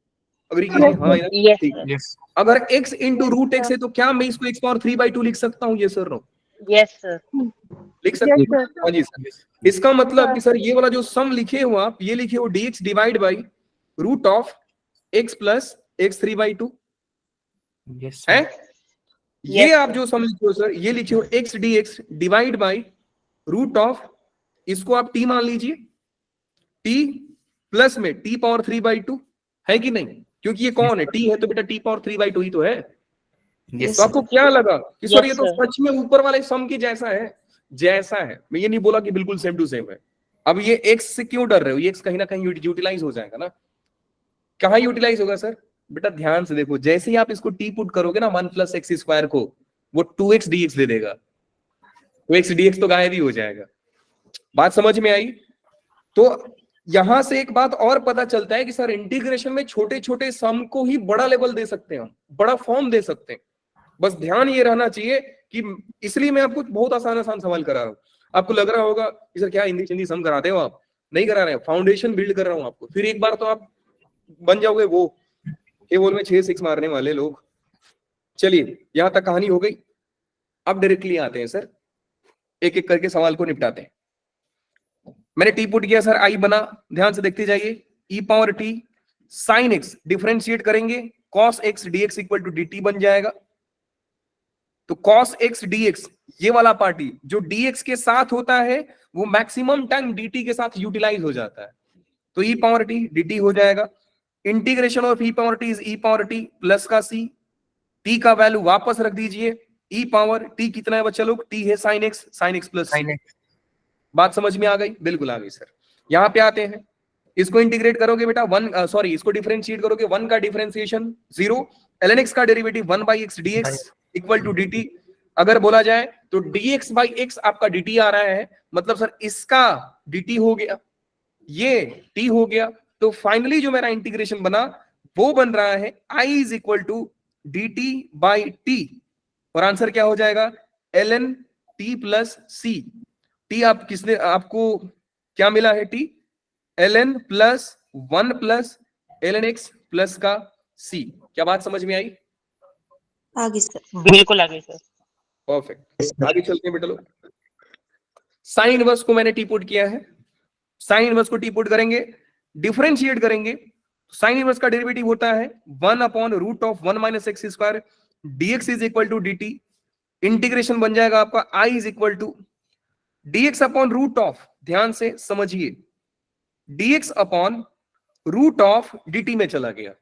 अगर हाँ Yes, ठीक है। अगर x इंटू रूट एक्स है तो क्या मैं इसको x पावर 3/2 लिख सकता हूँ? ये सर नो yes sir. लिख सकते हैं? हाँ जी सर। इसका मतलब कि सर ये वाला जो सम लिखे हो आप, ये लिखे हो dx divide by root of x plus x 3/2 है। ये आप जो सम लिखे हो सर, ये लिखे हो x dx divide by root of, इसको आप t मान लीजिए, t प्लस में t पावर 3/2 है कि नहीं? क्योंकि ये कौन है, t है, तो बेटा t पावर 3/2 ही तो है। तो आपको क्या लगा कि सर ये तो सच में ऊपर वाले सम की जैसा है? जैसा है, मैं ये नहीं बोला कि बिल्कुल सेम टू सेम है। अब ये x से क्यों डर रहे हो? ये x कहीं ना कहीं यूटिलाइज हो जाएगा ना। कहाँ यूटिलाइज होगा सर? बेटा ध्यान से देखो, जैसे ही आप इसको t पुट करोगे ना 1 प्लस एक्स स्क्वायर को, वो 2x dx दे देगा, तो x dx तो गायब ही हो जाएगा। बात समझ में आई? तो यहां से एक बात और पता चलता है कि सर इंटीग्रेशन में छोटे छोटे सम को ही बड़ा लेवल दे सकते हैं हम, बड़ा फॉर्म दे सकते हैं। बस ध्यान ये रहना चाहिए कि, इसलिए मैं आपको बहुत आसान आसान सवाल करा रहा हूं। आपको लग रहा होगा कि सर क्या हिंदी हिंदी सम कराते हो आप? नहीं करा रहे, फाउंडेशन बिल्ड कर रहा हूं आपको, फिर एक बार तो आप बन जाओगे वो केवल में 6 6 मारने वाले लोग। चलिए यहां तक कहानी हो गई। अब डायरेक्टली आते हैं सर, एक एक करके सवाल को निपटाते हैं। मैंने टी पुट किया सर, आई बना, ध्यान से देखते जाइए। E power T sine X differentiate करेंगे, cos X DX equal to D T बन जाएगा। तो कॉस एक्स डीएक्स, ये वाला पार्टी जो डीएक्स के साथ होता है वो मैक्सिमम टाइम dt के साथ यूटिलाइज हो जाता है, तो ई पावर टी dt हो जाएगा। Integration of E power T is E power T plus का सी, टी का वैल्यू वापस रख दीजिए, ई पावर टी कितना है बच्चा लोग? टी है साइन एक्स प्लस सी। बात समझ में आ गई? बिल्कुल आ गई सर। यहां पे आते हैं, इसको इंटीग्रेट करोगे बेटा इसको डिफरेंशिएट करोगे, 1 का डिफरेंशिएशन 0, ln x का derivative 1/x dx equal to dt। अगर बोला जाए तो dx/x आपका dt आ रहा है, मतलब सर इसका dt हो गया, ये t हो गया। तो फाइनली जो मेरा इंटीग्रेशन बना वो बन रहा है i is equal to dt/t, और आंसर क्या हो जाएगा? ln t plus c। T आप किसने, आपको क्या मिला है? T ln plus 1 plus ln x plus का c। क्या बात समझ में आई? आगे सर। बिल्कुल आगे सर। परफेक्ट। आगे चलते हैं बेटा लोग। साइन इनवर्स को मैंने टी पुट किया है, साइन इनवर्स को टी पुट करेंगे, डिफरेंशिएट करेंगे। साइन इनवर्स का डेरिवेटिव होता है 1/√1 minus x square dx is equal to dt। Integration बन जाएगा आपका i is equal to dx upon root of, ध्यान से समझिए, dx upon root of dt में चला गया।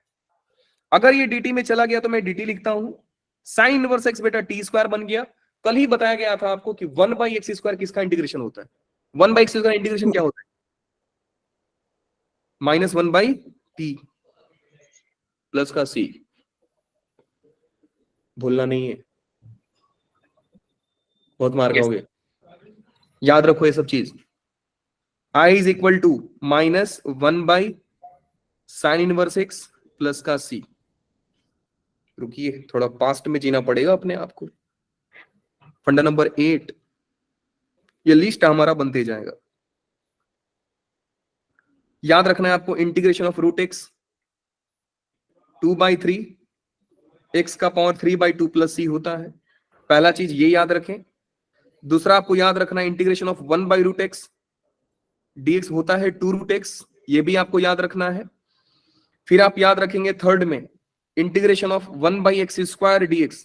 अगर ये dt में चला गया तो मैं dt लिखता हूं, साइन इनवर्स x बेटा t स्क्वायर बन गया। कल ही बताया गया था आपको कि 1/x स्क्वायर किसका इंटीग्रेशन होता है? 1/x का इंटीग्रेशन क्या होता है? -1/x टी प्लस का सी, भूलना नहीं है, बहुत मार Yes. खाओगे, याद रखो ये सब चीज। I is equal to -1 sine inverse X plus का सी। रुकिए, थोड़ा पास्ट में जीना पड़ेगा अपने आप को। फंडा नंबर 8, ये लिस्ट हमारा बनते जाएगा। याद रखना है आपको, integration of root x 2/3 x का पावर 3/2 प्लस सी होता है। पहला चीज ये याद रखें। दूसरा आपको याद रखना है इंटीग्रेशन ऑफ 1/√x dx होता है 2√x, ये भी आपको याद रखना है। फिर आप याद रखेंगे थर्ड में इंटीग्रेशन ऑफ 1/x² dx।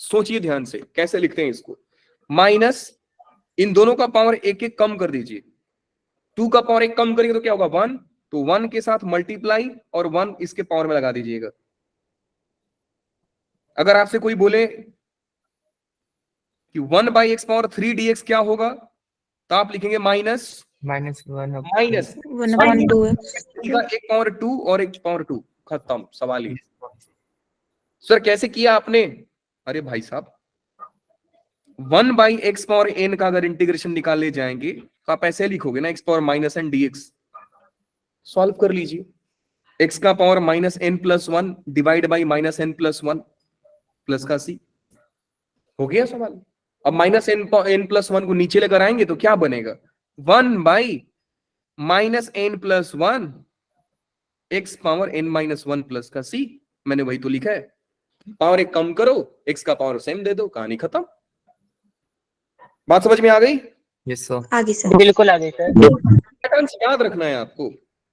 सोचिए ध्यान से कैसे लिखते हैं इसको, माइनस इन दोनों का पावर एक एक कम कर दीजिए। 2 का पावर एक कम करेंगे तो क्या होगा 1, तो 1 के साथ मल्टीप्लाई और 1 इसके पावर में लगा दीजिएगा। अगर आपसे कोई बोले कि 1/x³ dx क्या होगा, तो आप लिखेंगे माइनस -1 माइनस 1/2x। का एक पावर 2 और एक पावर 2, खत्म सवाल ही। सर कैसे किया आपने? अरे भाई साहब, 1/x⁻n का अगर इंटीग्रेशन निकालने जाएंगे तो आप ऐसे लिखोगे ना, x⁻n dx। सॉल्व कर लीजिए, x का power -n+1 divide by -n+1 plus का c, हो गया सवाल। अब -n+1 को नीचे लेकर आएंगे तो क्या बनेगा, 1/-n+1 x⁻n-1 प्लस का c। मैंने वही तो लिखा है, पावर एक कम करो, x का पावर सेम दे दो, कहानी खत्म। बात समझ में आ गई? Yes, sir. आगे सर। बिल्कुल आगे सर। पैटर्न्स याद रखना है आपको,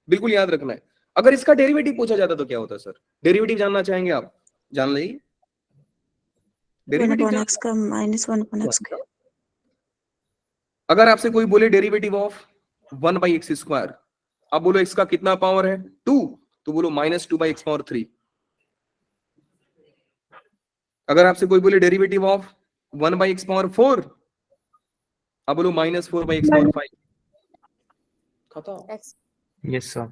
बिल्कुल याद रखना है। अगर इसका डेरिवेटिव पूछा जाता तो क्या होता सर? डेरिवेटिव जानना चाहेंगे आप? जान लीजिए, डेरिवेटिव 1/x का -1/x का। अगर आपसे कोई बोले डेरिवेटिव ऑफ 1/x², आप बोलो x का कितना पावर है 2, तो बोलो -2/x⁻3। अगर आपसे कोई बोले डेरिवेटिव ऑफ 1/x⁻4, आप बोलो -4/x⁻5। खत्म। Yes, sir.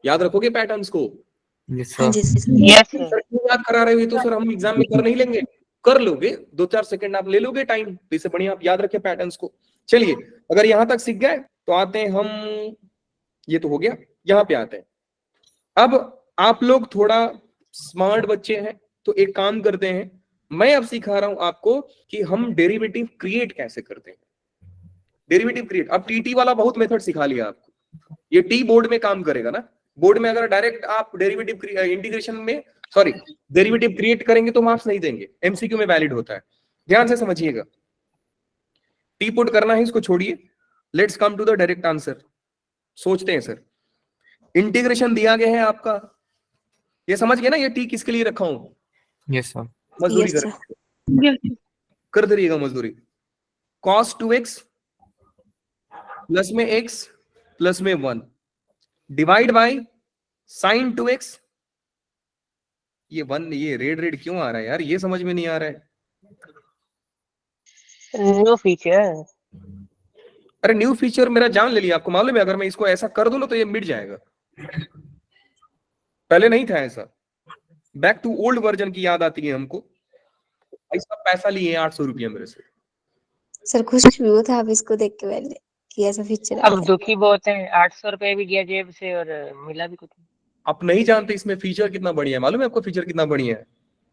याद रखोगे पैटर्न्स को? Yes, हाँ sir. जी सर। Yes sir sir. क्यों याद करा रहे हो? ये तो सर हम एग्जाम में कर नहीं लेंगे, कर लोगे, 2-4 सेकंड आप ले लोगे टाइम, तो इससे बढ़िया आप याद रखे पैटर्न्स को। चलिए, अगर यहां तक सीख गए तो आते हैं हम, ये तो हो गया, यहां पे आते हैं। अब आप लोग थोड़ा स्मार्ट बच्चे हैं, तो एक काम करते हैं, मैं अब सिखा रहा हूं आपको कि हम डेरिवेटिव क्रिएट कैसे करते हैं। डेरिवेटिव क्रिएट, अब टीटी वाला बहुत मेथड सिखा लिया आपको, ये टी बोर्ड में काम करेगा ना। बोर्ड में अगर डायरेक्ट आप डेरिवेटिव इंटीग्रेशन में डेरिवेटिव क्रिएट करेंगे तो मार्क्स नहीं देंगे, एमसीक्यू में वैलिड होता है। ध्यान से समझिएगा, टी पुट करना है, इसको छोड़िए, let's come to the direct answer. सोचते हैं सर, इंटीग्रेशन दिया गया है आपका, ये समझ गए ना ये टी किसके लिए रखा हूं? Yes, sir. मजदूरी Yes, कर दीजिएगा मजदूरी। cos 2x प्लस में x प्लस में 1 डिवाइड बाय sin 2x। ये 1, ये रेड क्यों आ रहा है यार, ये समझ में नहीं आ रहा है। New feature. अरे न्यू फीचर मेरा जान ले लिया, आपको मालूम है, अगर मैं इसको ऐसा कर दूं ना तो ये मिट जाएगा, पहले नहीं था ऐसा। बैक टू ओल्ड वर्जन की याद आती है हमको। इसका पैसा लिए 800 रुपया मेरे से। सर खुश भी हुआ था आप इसको देख के पहले कि ऐसा फीचर आ अब गया। दुखी बहुत है, 800 रुपए भी गया जेब से और मिला भी कुछ नहीं। आप नहीं जानते इसमें फीचर कितना बढ़िया है, मालूम है आपको फीचर कितना बढ़िया है?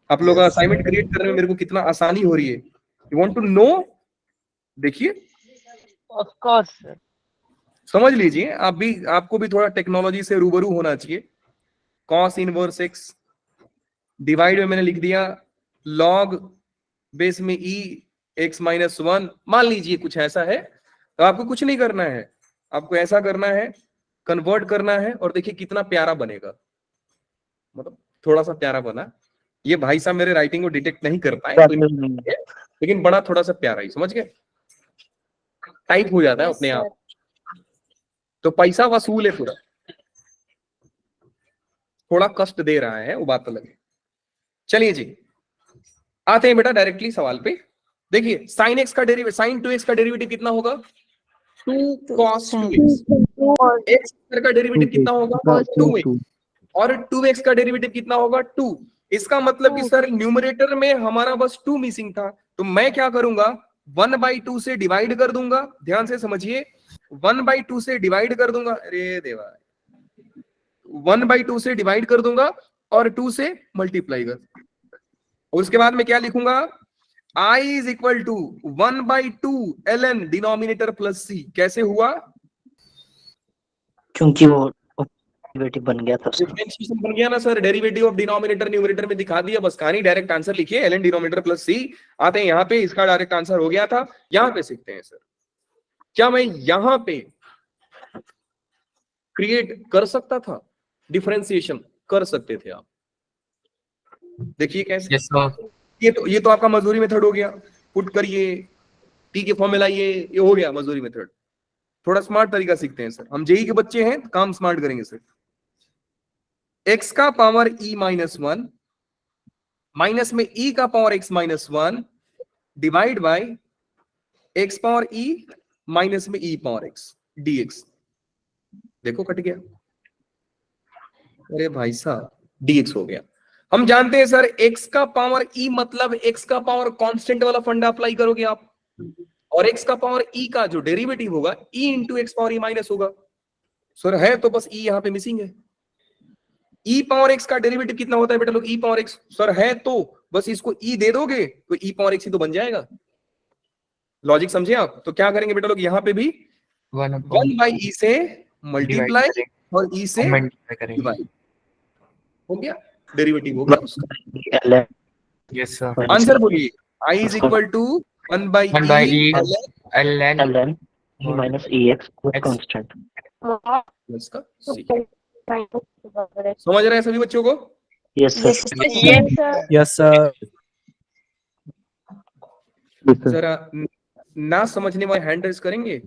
आप लोग असाइनमेंट क्रिएट करने में मेरे को कितना आसानी हो रही है। You want to know? देखिए, ऑफ कोर्स सर। समझ लीजिए, आप भी, आपको भी थोड़ा टेक्नोलॉजी से रूबरू होना चाहिए। cos इनवर्स x डिवाइड में मैंने लिख दिया log बेस में e x-1। मान लीजिए कुछ ऐसा है, तो आपको कुछ नहीं करना है, आपको ऐसा करना है, कन्वर्ट करना है, और देखिए कितना प्यारा बनेगा, मतलब थोड़ा सा प्यारा बना। ये भाई साहब मेरे राइटिंग को डिटेक्ट नहीं कर पाए, लेकिन बड़ा थोड़ा सा प्यारा ही, समझ गए? टाइप हो जाता है अपने आप, तो पैसा वसूल है पूरा। थोड़ा कष्ट दे रहा है वो बात अलग है। चलिए जी, आते हैं बेटा डायरेक्टली सवाल पे। देखिए sin x का डेरिवेटिव, sin 2x का डेरिवेटिव कितना होगा? 2 cos 2x। एक्स स्क्वायर का डेरिवेटिव कितना होगा 2x, और 2x का डेरिवेटिव कितना होगा 2। इसका मतलब कि सर न्यूमरेटर में हमारा बस 2 मिसिंग था, तो मैं क्या करूंगा 1/2 से डिवाइड कर दूंगा। ध्यान से समझिए, 1/2 से डिवाइड कर दूंगा, अरे देवा 1/2 से डिवाइड कर दूंगा और 2 से मल्टीप्लाई कर, और उसके बाद मैं क्या लिखूंगा I is equal to 1/2 ln denominator plus c। कैसे हुआ? क्योंकि वो डेरिवेटिव बन गया था उसका। डिफरेंशिएशन बन गया ना sir, derivative of denominator numerator में दिखा दिया, बस कहानी। डायरेक्ट आंसर लिखिए ln डिनोमिनेटर प्लस c। आते हैं यहाँ पे, इसका डायरेक्ट आंसर हो गया था। यहाँ पे सीखते हैं सर, क्या मैं यहाँ पे क्रिएट कर सकता था? डिफरेंशिएशन कर सकते थे आप। देखिए कैसे। Yes, sir. ये तो आपका मजदूरी मेथड हो गया। पुट करिए, टी के फॉर्म में लाइए, ये हो गया मजदूरी मेथड। थोड़ा स्मार्ट तरीका सीखते हैं सर, हम जेई के बच्चे हैं, काम स्मार्ट करेंगे सर। x का पावर e माइनस 1 माइनस में e का power x minus 1 divide by x power e minus में e पावर x dx। देखो कट गया, अरे भाई साहब dx हो गया। हम जानते हैं सर x का पावर e मतलब x का पावर कांस्टेंट वाला फंडा अप्लाई करोगे आप, और x का पावर e का जो डेरिवेटिव होगा e into x power e minus होगा। सर है तो बस e यहां पे मिसिंग है। e पावर x का डेरिवेटिव कितना होता है बेटा लोग? e power x। सर है तो बस इसको e दे दोगे तो e पावर x ही तो बन जाएगा। लॉजिक समझे आप? तो क्या करेंगे बेटा लोग, यहाँ पे भी 1 बाई e से मल्टीप्लाई और e से डिवाइड हो गया, डेरिवेटिव हो गया उसका। Yes, sir. आंसर बोलिए, i is equal to 1 by 1 by e e ln ln e minus ex x. Constant. Plus का c। समझ रहे हैं सभी बच्चों को? Yes Yes, sir. sir. Yes sir. जरा ना समझने वाले हैंड रेज करेंगे।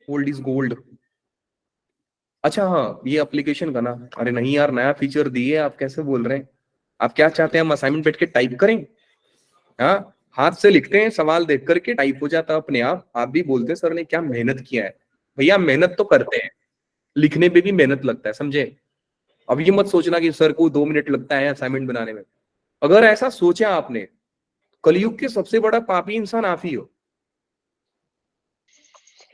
Old is gold. अच्छा हाँ, ये एप्लीकेशन का ना, अरे नहीं यार, नया फीचर दिए, आप कैसे बोल रहे हैं? आप क्या चाहते हैं हम असाइनमेंट बैठ के टाइप करें? हाँ, हाथ से लिखते हैं, सवाल देख करके टाइप हो जाता अपने आप। आप भी बोलते हैं सर ने क्या मेहनत किया है। भैया मेहनत तो करते हैं, लिखने पे भी मेहनत लगता है, समझे? अब ये मत सोचना कि सर को 2 मिनट लगता है असाइनमेंट बनाने में। अगर ऐसा सोचा आपने, कलयुग के सबसे बड़ा पापी इंसान आप ही हो।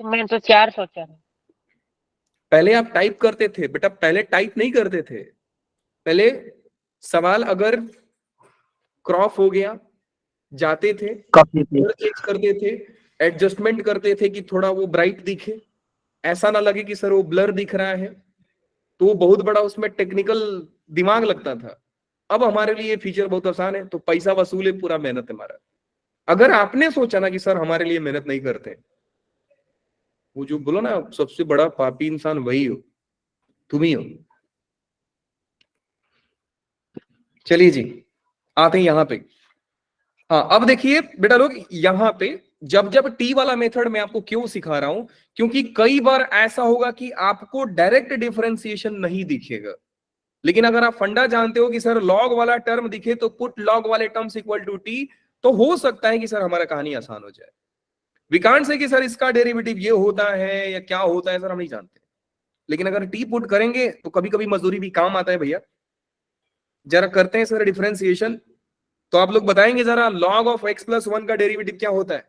मैंने तो 4 सोचा था। पहले आप टाइप करते थे बेटा, पहले टाइप नहीं करते थे। पहले सवाल अगर क्रॉप हो गया जाते थे, कॉपी पे चेंज करते थे, एडजस्टमेंट करते थे कि थोड़ा वो ब्राइट दिखे, ऐसा ना लगे कि सर वो ब्लर दिख रहा है। तो वो बहुत बड़ा उसमें टेक्निकल दिमाग लगता था। अब हमारे लिए फीचर बहुत आसान है, तो पैसा वसूल है, पूरा मेहनत है हमारा। अगर आपने सोचा ना कि सर हमारे लिए मेहनत नहीं करते, वो जो बोलो ना सबसे बड़ा पापी इंसान वही हो, तुम ही हो। चलिए जी, आते हैं यहां पे। हाँ, अब देखिए बेटा लोग, यहां पे जब जब टी वाला मेथड मैं आपको क्यों सिखा रहा हूं, क्योंकि कई बार ऐसा होगा कि आपको डायरेक्ट डिफरेंशिएशन नहीं दिखेगा, लेकिन अगर आप फंडा जानते हो कि सर लॉग वाला टर्म दिखे तो पुट लॉग वाले टर्म्स इक्वल टू टी, तो हो सकता है कि सर हमारा कहानी आसान हो जाए। वी कांट से कि सर इसका डेरिवेटिव ये होता है या क्या होता है, सर हम नहीं जानते। लेकिन अगर टी पुट करेंगे तो कभी कभी मजदूरी भी काम आता है भैया। जरा करते हैं सर डिफरेंशिएशन, तो आप लोग बताएंगे जरा लॉग ऑफ x प्लस 1 का डेरिवेटिव क्या होता है?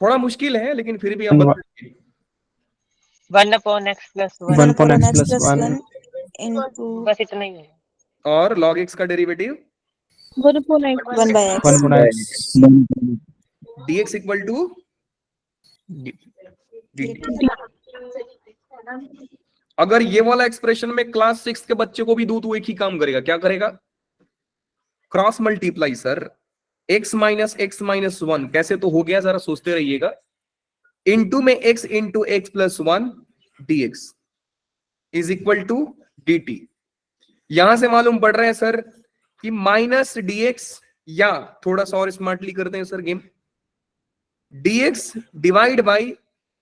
थोड़ा मुश्किल है लेकिन फिर भी आप बताएंगे। 1/x + 1। 1/x + 1 into बस इतना ही है। और log x का derivative 1/x. 1 by x. 1/x। dx equal to dt। अगर ये वाला एक्सप्रेशन में क्लास 6 के बच्चे को भी दूं तो एक ही काम करेगा, क्या करेगा? Cross multiply sir, x minus x minus 1 कैसे तो हो गया, जरा सोचते रहिएगा। इनटू में x into x plus 1 dx is equal to dt। यहां से मालूम पड़ रहा है सर कि माइनस dx, या थोड़ा सा और स्मार्टली करते हैं sir game, dx divide by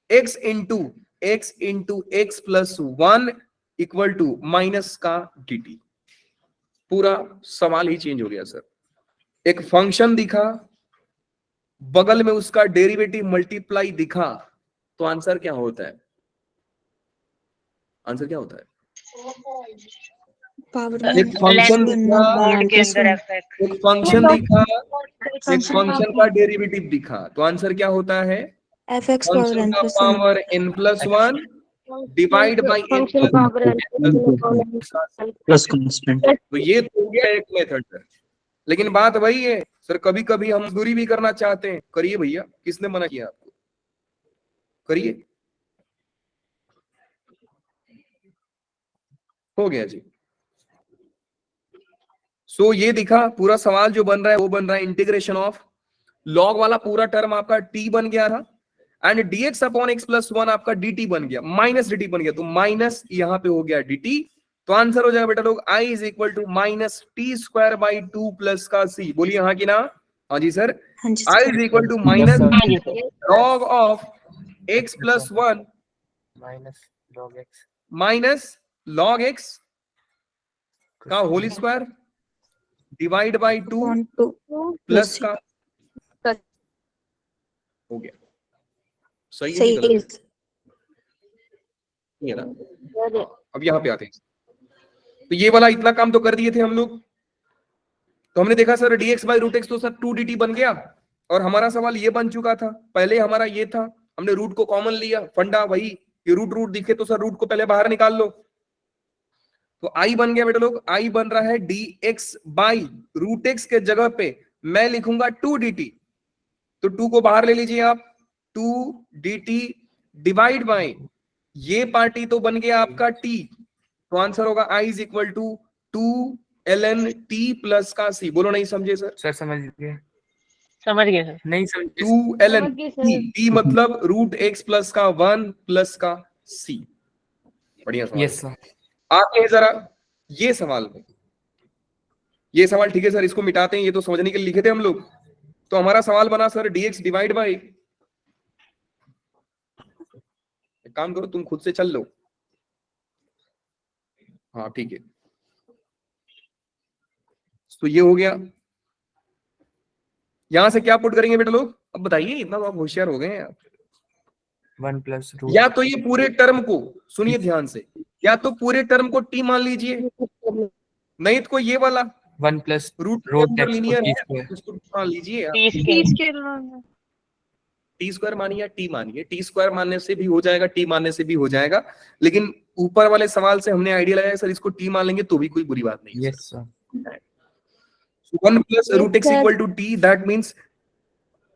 x into x plus 1 equal to minus का dt। पूरा सवाल ही चेंज हो गया सर। एक फंक्शन दिखा, बगल में उसका डेरिवेटिव मल्टीप्लाई दिखा, तो आंसर क्या होता है? आंसर क्या होता है? पावर एक फंक्शन दिखा, एक फंक्शन दिखा, एक फंक्शन का डेरिवेटिव दिखा, तो आंसर क्या होता है? F X power function N का plus one. Power n+1 divide by n function power plus constant. तो ये तो हो गया एक मेथड सर। लेकिन बात वही है सर, कभी कभी हम दूरी भी करना चाहते हैं, करिए भैया, किसने मना किया आपको? करिए। हो गया जी। सो ये दिखा, पूरा सवाल जो बन रहा है वो बन रहा है इंटीग्रेशन ऑफ लॉग वाला पूरा टर्म आपका t बन गया था, and dx upon x plus 1 आपका dt बन गया, माइनस dt बन गया, तो माइनस यहाँ पे हो गया dt। तो आंसर हो जाएगा बेटा लोग i is equal to minus t square by 2 plus का c। बोलिए हाँ कि ना? हाँ जी सर। हाँ जी i sir. Is equal to minus log of x plus 1 minus log x minus log x का whole square divide by 2 upon 2 plus का। हो गया। सही है कि सही गलत है ना? अब यहाँ पे आते हैं। तो ये वाला इतना काम तो कर दिए थे हम लोग। तो हमने देखा sir dx by root x तो सर 2 dt बन गया, और हमारा सवाल ये बन चुका था। पहले हमारा ये था, हमने रूट को कॉमन लिया, फंडा वही कि रूट रूट दिखे तो सर रूट को पहले बाहर निकाल लो। तो i बन गया बेटा लोग, i बन रहा है dx बाई रूट एक्स के जगह पे मैं लिखूंगा 2 dt। तो 2 को बाहर ले लीजिए आप, 2 dt डिवाइड बाई ये पार्टी तो बन गया आपका t। तो आंसर होगा i is equal to 2 ln t plus का c। बोलो नहीं समझे सर? सर समझ गए? समझ गए सर। नहीं समझे? 2 ln t मतलब रूट एक्स प्लस का 1 प्लस का c। बढ़िया सवाल। Yes sir. आते हैं जरा ये सवाल में। ये सवाल ठीक है सर, इसको मिटाते हैं, ये तो समझने के लिए लिखे थे हम लोग। तो हमारा सवाल बना सर dx डिवाइड बाई, एक काम करो तुम खुद से चल लो, हाँ ठीक है। तो ये हो गया, यहां से क्या पुट करेंगे बेटा लोग? अब बताइए, इतना तो आप होशियार हो गए हैं आप। 1 प्लस रूट या तो ये पूरे टर्म को, सुनिए ध्यान से, या तो पूरे टर्म को t मान लीजिए, नहीं तो ये वाला 1 plus root root x linear है, स्क्वायर। उसको मान लीजिए। टी स्क्वायर मानिए या टी मानिए, टी स्क्वायर मानने से भी हो जाएगा, टी मानने से भी हो जाएगा, लेकिन ऊपर वाले सवाल से हमने आइडिया लगाया सर इसको टी मान लेंगे तो भी कोई बुरी बात नहीं है। Yes sir. 1 plus root x equal to t, that means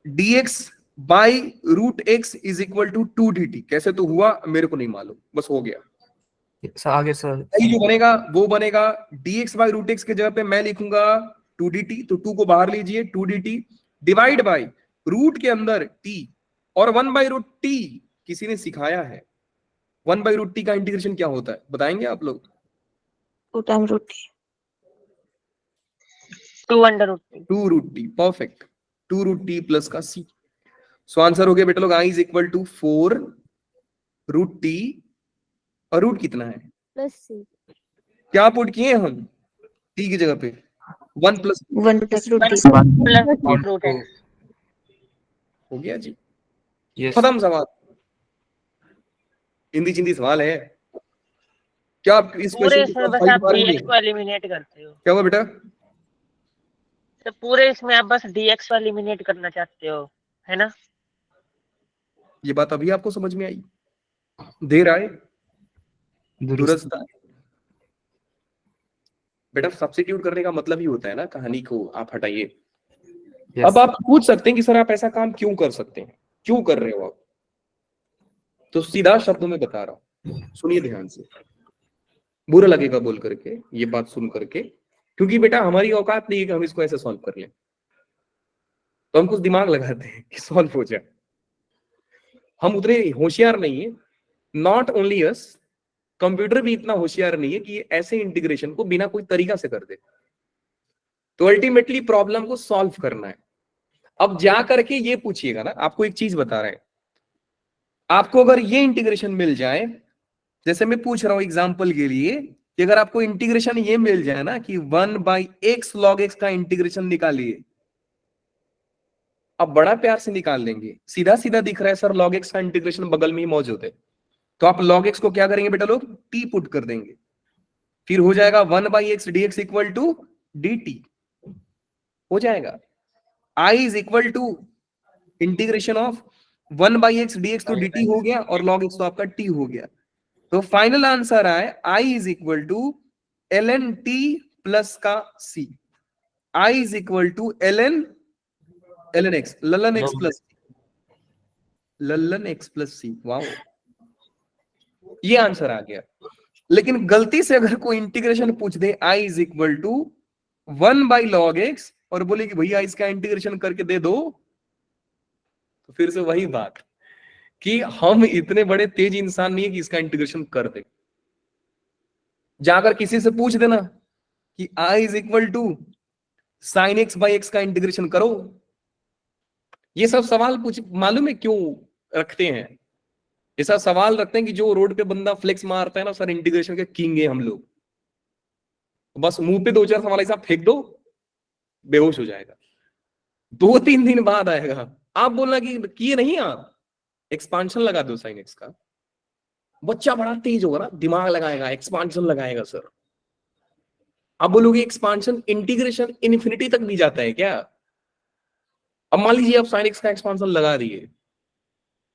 dx by root x is equal to 2 dt। कैसे तो हुआ मेरे को नहीं मालूम, बस हो गया। सर आगे सर जो बनेगा वो बनेगा dx बाई रूट एक्स के जगह पे मैं लिखूंगा 2 dt, तो 2 को बाहर लीजिए, 2 dt डिवाइड बाई रूट के अंदर t, और 1 बाई रूट टी किसी ने सिखाया है। 1 बाई रूट टी का इंटीग्रेशन क्या होता है बताएंगे आप लोग? 2 time root 2 under root 2 root t, perfect. 2 root t plus का c। सो आंसर हो गया बेटा लोग i is equal to 4 root t, और रूट कितना है प्लस सी। क्या पुट किए हम t की जगह पे? 1 plus 1 plus root t. Plus root x. हो गया जी, यस खत्म सवाल। हिंदी चिंदी सवाल है क्या? आप इस पूरे क्वेश्चन इसमें बस आप dx को एलिमिनेट करते हो। क्या हुआ बेटा? तो पूरे इसमें आप बस dx को एलिमिनेट करना चाहते हो, है ना? ये बात अभी आपको समझ में आई? देर आए दुरुस्त आए। बेटा सब्स्टिट्यूट करने का मतलब ही होता है ना, कहानी को आप हटाइए। अब आप पूछ सकते हैं कि सर आप ऐसा काम क्यों कर सकते हैं, क्यों कर रहे हो आप? तो सीधा शब्दों में बता रहा हूं, सुनिए ध्यान से। बुरा लगेगा बोल करके, ये बात सुन करके, क्योंकि बेटा हमारी औकात नहीं है कि हम इसको ऐसे सॉल्व कर लें। तो हम कुछ दिमाग लगाते हैं कि सॉल्व हो जाए। हम उतने होशियार नहीं है, नॉट ओनली अस, कंप्यूटर भी इतना होशियार नहीं है कि ये ऐसे इंटीग्रेशन को बिना कोई तरीका से कर दे। तो अल्टीमेटली प्रॉब्लम को सॉल्व करना है। अब जा करके ये पूछिएगा ना, आपको एक चीज बता रहे हैं, आपको अगर ये इंटीग्रेशन मिल जाए, जैसे मैं पूछ रहा हूं एग्जांपल के लिए कि अगर आपको इंटीग्रेशन ये मिल जाए ना कि 1/x log x का इंटीग्रेशन निकालिए, अब बड़ा प्यार से निकाल लेंगे, सीधा सीधा दिख रहा है सर log x का इंटीग्रेशन बगल में ही मौजूद है, तो आप log x को क्या करेंगे बेटा लोग, t पुट कर देंगे, फिर हो जाएगा 1/x dx equal to dt हो जाएगा। I is equal to integration of 1/x dx तो dt हो गया और log x तो आपका t हो गया। तो फाइनल आंसर आए I is equal to ln t plus का c। I is equal to ln x ललन x प्लस ललन x प्लस c। वाओ, ये आंसर आ गया। लेकिन गलती से अगर कोई इंटीग्रेशन पूछ दे I is equal to 1/log x और बोले कि भैया इसका इंटीग्रेशन करके दे दो, तो फिर से वही बात कि हम इतने बड़े तेज इंसान नहीं है कि इसका इंटीग्रेशन कर दे। जाकर किसी से पूछ देना कि I is equal to sin x by x का इंटीग्रेशन करो। ये सब सवाल पूछ, मालूम है क्यों रखते हैं? ऐसा सवाल रखते हैं कि जो रोड पे बंदा फ्लेक्स मारता है ना, सर इंटीग्रेशन के किंग है हम लोग, बस मुंह पे 2-4 सवाल ऐसा फेंक दो, बेहोश हो जाएगा, 2-3 दिन बाद आएगा। आप बोलना कि किए नहीं, आप एक्सपांशन लगा दो sin x का, बच्चा बड़ा तेज होगा ना, दिमाग लगाएगा, एक्सपांशन लगाएगा सर। आप बोलोगे एक्सपांशन इंटीग्रेशन इन्फिनिटी तक भी जाता है क्या? अब मान लीजिए आप sin x का एक्सपांशन लगा दिए,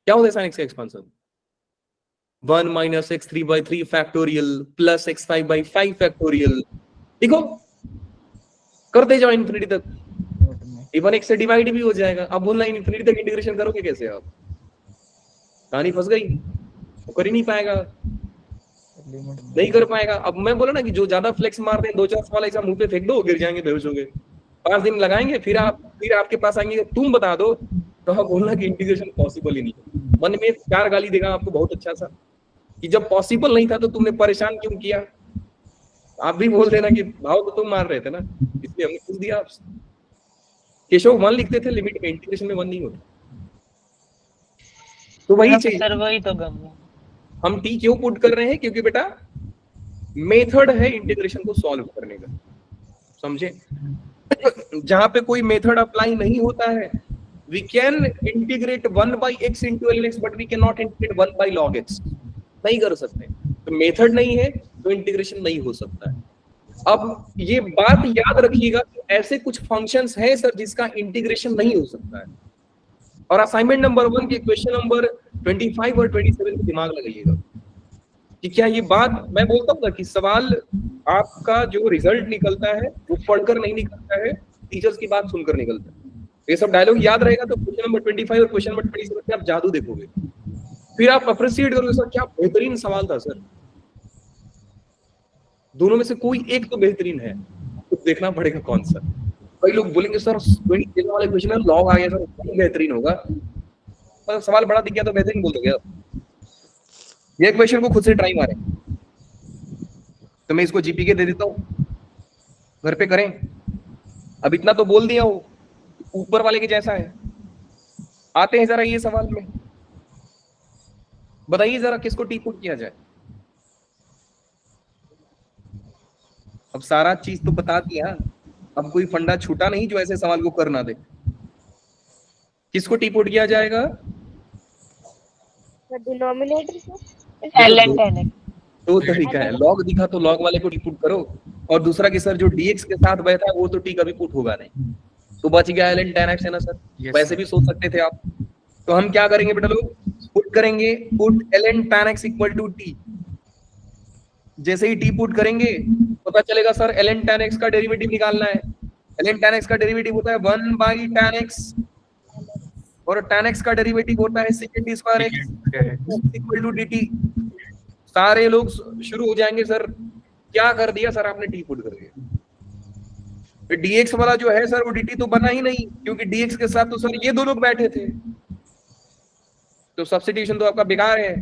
क्या होता है sin x का expansion? 1 minus x 3/3 factorial plus x 5/5 factorial. देखो करते जाओ इन्फिनिटी तक, इवन x से डिवाइड भी हो जाएगा। अब बोलना इन्फिनिटी तक इंटीग्रेशन करोगे कैसे? आप कहानी फंस गई, वो कर ही नहीं पाएगा, नहीं कर पाएगा। अब मैं बोला ना कि जो ज्यादा फ्लेक्स मार दें, 2-4 सवाल ऐसा मुंह पे फेंक दो, गिर जाएंगे, बेहोश होंगे, 5 दिन लगाएंगे, फिर आपके पास आएंगे, तुम बता दो, तो आप बोलना कि इंटीग्रेशन पॉसिबल ही नहीं। मन में 4 गाली देगा आपको बहुत अच्छा सा कि जब पॉसिबल नहीं था तो तुमने परेशान क्यों किया। आप भी बोल देना कि भाव तो तुम मार रहे थे ना, इसलिए हमने पूछ दिया आपसे। केशव 1 लिखते थे लिमिट में, इंटीग्रेशन में 1 नहीं होता। तो वही चाहिए सर, वही तो गम है। हम टी क्यों पुट कर रहे हैं? क्योंकि बेटा मेथड है इंटीग्रेशन को सॉल्व करने का, समझे? जहां पे कोई मेथड अप्लाई नहीं होता है, we can integrate 1/x into ln x, but we can not integrate 1/log x। नहीं कर सकते, तो मेथड नहीं है तो इंटीग्रेशन नहीं हो सकता है। अब ये बात याद रखिएगा, ऐसे कुछ फंक्शंस हैं सर जिसका इंटीग्रेशन नहीं हो सकता है। और असाइनमेंट नंबर 1 के क्वेश्चन नंबर 25 और 27 पे दिमाग लगाइएगा कि क्या ये बात मैं बोलता हूँ ना कि सवाल आपका जो रिजल्ट निकलता है वो पढ़कर नहीं निकलता है, टीचर्स की बात सुनकर निकलता है। ये सब डायलॉग याद रहेगा तो क्वेश्चन नंबर 25 और क्वेश्चन नंबर 27 में आप जादू देखोगे, फिर आप अप्रिशिएट करोगे, सर क्या बेहतरीन सवाल था सर। दोनों में से कोई एक तो बेहतरीन है, तो देखना पड़ेगा कौन सा। कई लोग बोलेंगे सर 20 वाले क्वेश्चन में लॉग आ गया सर, बेहतरीन होगा, पर सवाल बड़ा दिख गया तो बेहतरीन बोल दोगे आप। ये क्वेश्चन को खुद से ट्राई मारें, तो मैं इसको जीपी के दे देता हूँ, घर पे करें। अब इतना तो बोल दिया हो, ऊपर वाले के जैसा है। आते हैं जरा ये सवाल में, बताइए जरा किसको टी पुट किया जाए। अब सारा चीज तो बता दिया, अब कोई फंडा छूटा नहीं जो ऐसे सवाल को कर ना दे। किसको टी पुट किया जाएगा? Denominator ln 10x। 2 तरीका है, लॉग दिखा तो लॉग वाले को टी पुट करो, और दूसरा कि सर जो dx के साथ बैठा है वो तो टी कभी पुट होगा नहीं, तो बच गया ln 10x है ना सर। Yes, वैसे भी सोच सकते थे आप। तो हम क्या करेंगे बेटा लोग, पुट करेंगे, put ln 10x equal to t. जैसे ही टी पुट करेंगे पता चलेगा सर ln 10x का डेरिवेटिव निकालना है। ln 10x का डेरिवेटिव होता है 1/10x, और 10x का डेरिवेटिव होता है secant square x equal to dt। सारे लोग शुरू हो जाएंगे, सर क्या कर दिया सर आपने टी पुट करके। dx वाला जो है सर वो dt तो बना ही नहीं, क्योंकि dx के साथ तो सर ये दो लोग बैठे थे, तो सब्स्टिट्यूशन तो आपका बेकार है।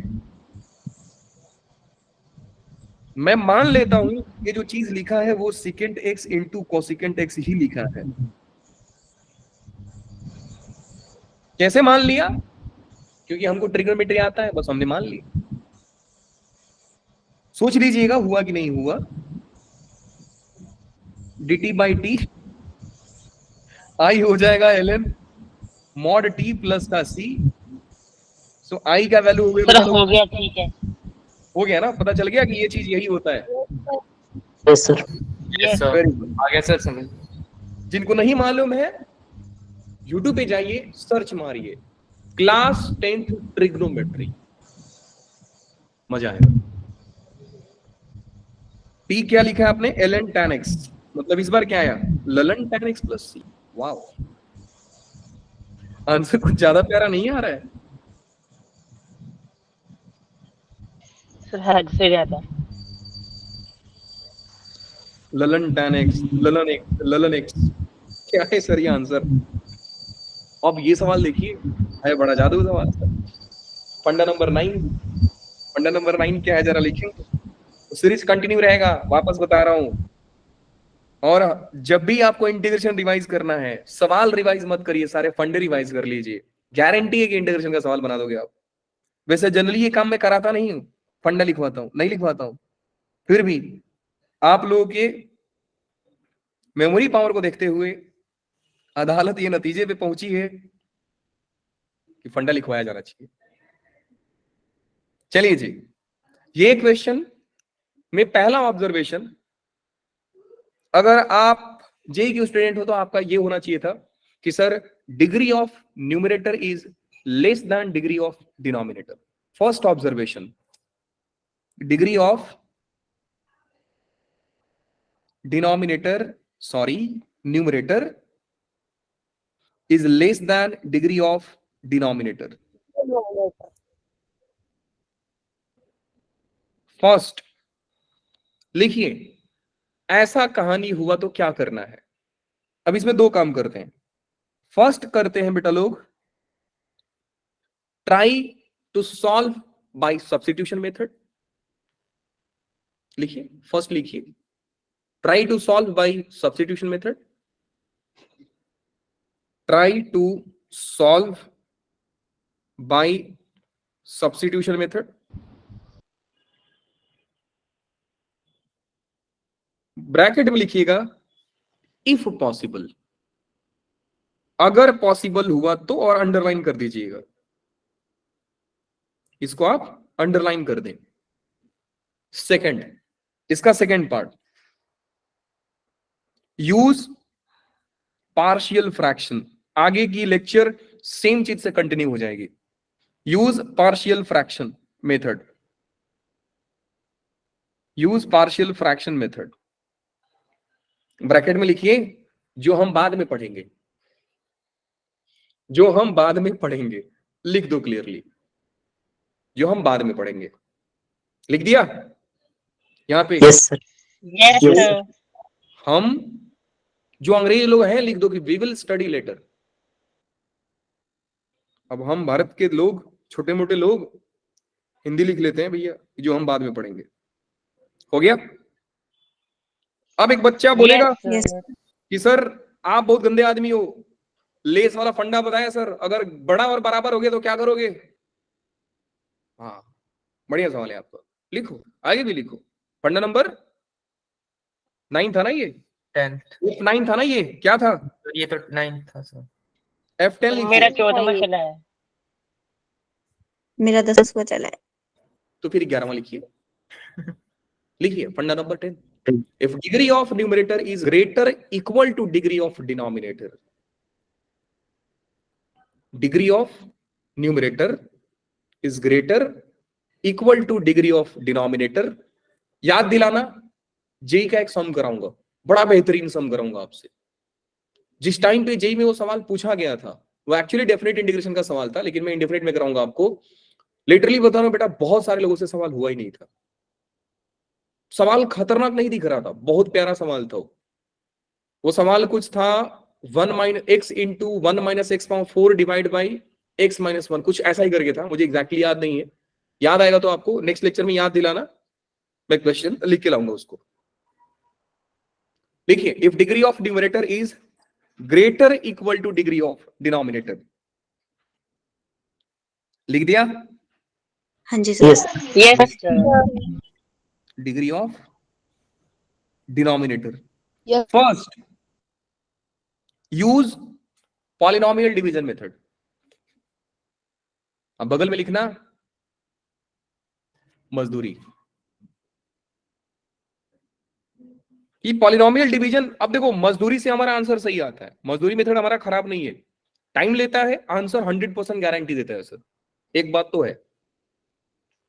मैं मान लेता हूं ये जो चीज लिखा है वो secant x into cosecant x ही लिखा है। कैसे मान लिया? क्योंकि हमको ट्रिग्नोमेट्री आता है, बस हमने मान लिया। सोच लीजिएगा हुआ कि नहीं हुआ। dt बाई टी आई हो जाएगा ln mod t प्लस का c। सो आई का वैल्यू हो सर गया, हो गया, ठीक है। हो गया ना, पता चल गया कि ये चीज यही होता है। Yes, sir. Yes, sir. Very good. आ गया सर समझ। जिनको नहीं मालूम है यूट्यूब पे जाइए, सर्च मारिए क्लास 10th ट्रिग्नोमेट्री, मजा आएगा। टी क्या लिखा है आपने? ln tan x, मतलब इस बार क्या आया? ln tan x plus c। Wow, answer कुछ ज्यादा प्यारा नहीं आ रहा है। सर हद से ज्यादा। ln tan x, ln x क्या है सर ये आंसर? अब ये सवाल देखिए, है बड़ा जादू सवाल। फंडा नंबर 9, फंडा नंबर 9 क्या है जरा लिखेंगे? सीरीज कंटिन्यू रहेगा, वापस बता रहा हूं। और जब भी आपको इंटीग्रेशन रिवाइज करना है, सवाल रिवाइज मत करिए, सारे फंडे रिवाइज कर लीजिए। गारंटी है कि इंटीग्रेशन का सवाल बना दोगे आप। वैसे जनरली ये काम मैं कराता नहीं हूं, फंडा लिखवाता हूं, नहीं लिखवाता हूं, फिर भी आप लोगों के मेमोरी पावर को देखते हुए अदालत ये नतीजे पे पहुंची है कि फंडा लिखवाया जाना चाहिए। चलिए जी, ये क्वेश्चन में पहला ऑब्जर्वेशन, अगर आप जेई के स्टूडेंट हो तो आपका ये होना चाहिए था कि sir degree of numerator is less than degree of denominator. First observation, degree of denominator, sorry numerator is less than degree of denominator. First लिखिए, ऐसा कहानी हुआ तो क्या करना है। अब इसमें दो काम करते हैं। फर्स्ट करते हैं बेटा लोग, try to solve by substitution method. लिखिए, फर्स्ट लिखिए, try to solve by substitution method. Try to solve by substitution method. Bracket में लिखिएगा इफ पॉसिबल, अगर पॉसिबल हुआ तो, और अंडरलाइन कर दीजिएगा, इसको आप अंडरलाइन कर दें। सेकंड, इसका second part, use partial fraction. आगे की लेक्चर सेम चीज से कंटिन्यू हो जाएगी। Use partial fraction method, use partial fraction method. Bracket में लिखिए जो हम बाद में पढ़ेंगे, जो हम बाद में पढ़ेंगे, लिख दो क्लियरली, जो हम बाद में पढ़ेंगे। लिख दिया यहां पे? Yes, sir. Yes Yes, sir. हम जो अंग्रेज लोग हैं लिख दो कि वी विल स्टडी लेटर। अब हम भारत के लोग, छोटे मोटे लोग हिंदी लिख लेते हैं भैया, जो हम बाद में पढ़ेंगे। हो गया? अब एक बच्चा बोलेगा कि सर आप बहुत गंदे आदमी हो, लेस वाला फंडा बताया सर, अगर बड़ा और बराबर हो गया तो क्या करोगे? हाँ, बढ़िया सवाल है आपका, लिखो, आगे भी लिखो। फंडा नंबर 9 था ना ये? 10th। 9 था ना ये? क्या था? ये तो 9th था सर। F10 लिखिए। मेरा 14वां चला है। मेरा 10वां चला है। तो फिर 11वां लिखिए। लिखिए फंडा number 10, if degree of numerator is greater equal to degree of denominator, degree of numerator is greater equal to degree of denominator। याद दिलाना, जेई का एक सम कराऊंगा, बड़ा बेहतरीन सम कराऊंगा आपसे। जिस टाइम पे जेई में वो सवाल पूछा गया था वो एक्चुअली डेफिनेट इंटीग्रेशन का सवाल था, लेकिन मैं इंडेफिनेट में कराऊंगा आपको। लिटरली बता रहा हूं बेटा, बहुत सारे लोगों से सवाल हुआ ही नहीं था। सवाल खतरनाक नहीं दिख रहा था, बहुत प्यारा सवाल था वो सवाल कुछ था 1 - x into 1 - x/4 divide by x-1, कुछ ऐसा ही करके था, मुझे एग्जैक्टली याद नहीं है। याद आएगा तो आपको नेक्स्ट लेक्चर में याद दिलाना, मैं क्वेश्चन लिख के लाऊंगा उसको। देखिए, if degree of numerator is greater equal to degree of denominator, लिख दिया? हाँ जी sir. Yes. Yes sir. Degree of denominator. Yes. First use polynomial division method. अब बगल में लिखना मजदूरी। ये पॉलिनोमियल डिवीजन, अब देखो मजदूरी से हमारा आंसर सही आता है, मजदूरी मेथड हमारा खराब नहीं है, टाइम लेता है, आंसर 100% गारंटी देता है सर। एक बात तो है,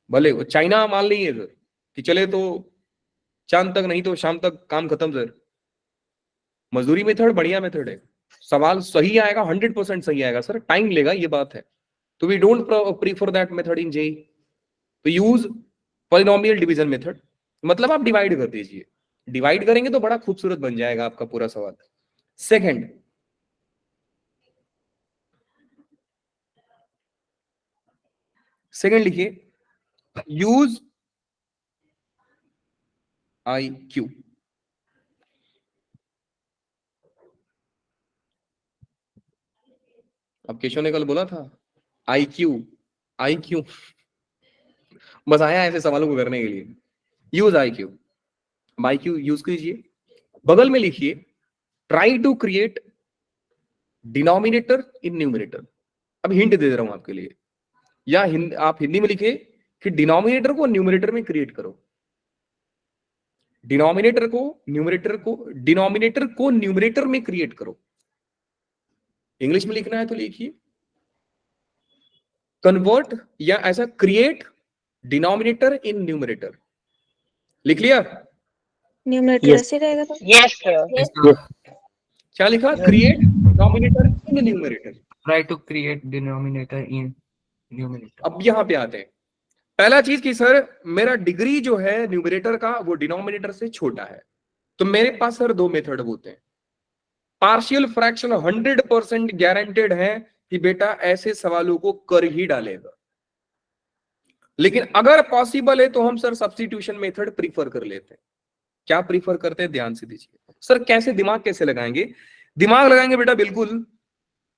भले वो चाइना मान नहीं है सर कि चले तो चांद तक नहीं तो शाम तक काम खत्म सर। मजदूरी मेथड बढ़िया मेथड है, सवाल सही आएगा, 100% सही आएगा सर, टाइम लेगा ये बात है। तो we don't prefer that method in JEE. तो यूज पॉलिनोमियल डिवीजन मेथड, मतलब आप डिवाइड कर दीजिए, डिवाइड करेंगे तो बड़ा खूबसूरत बन जाएगा आपका पूरा सवाल। सेकंड, लिखिए यूज IQ। अब केशव ने कल बोला था IQ बस आया ऐसे सवालों को करने के लिए। यूज IQ, IQ यूज कीजिए। बगल में लिखिए try to create denominator in numerator. अब हिंट दे रहा हूं आपके लिए, या आप हिंदी में लिखिए कि डिनोमिनेटर को न्यूमरेटर में क्रिएट करो। डिनोमिनेटर को न्यूमरेटर में क्रिएट करो। इंग्लिश में लिखना है तो लिखिए कन्वर्ट, या ऐसा क्रिएट डिनोमिनेटर इन न्यूमरेटर। लिख लिया? Numerator Yes. ऐसे रहेगा तो यस सर। Yes, sir. क्या लिखा? Create denominator in numerator. Try to create denominator in numerator. अब यहां पे आते हैं, पहला चीज कि सर मेरा डिग्री जो है न्यूमरेटर का वो डिनोमिनेटर से छोटा है, तो मेरे पास सर दो मेथड होते हैं। पार्शियल फ्रैक्शन 100% गारंटेड है कि बेटा ऐसे सवालों को कर ही डालेगा, लेकिन अगर पॉसिबल है तो हम सर सब्स्टिट्यूशन मेथड प्रीफर कर लेते हैं। क्या प्रीफर करते हैं, ध्यान से दीजिए सर। कैसे दिमाग कैसे लगाएंगे? दिमाग लगाएंगे बेटा बिल्कुल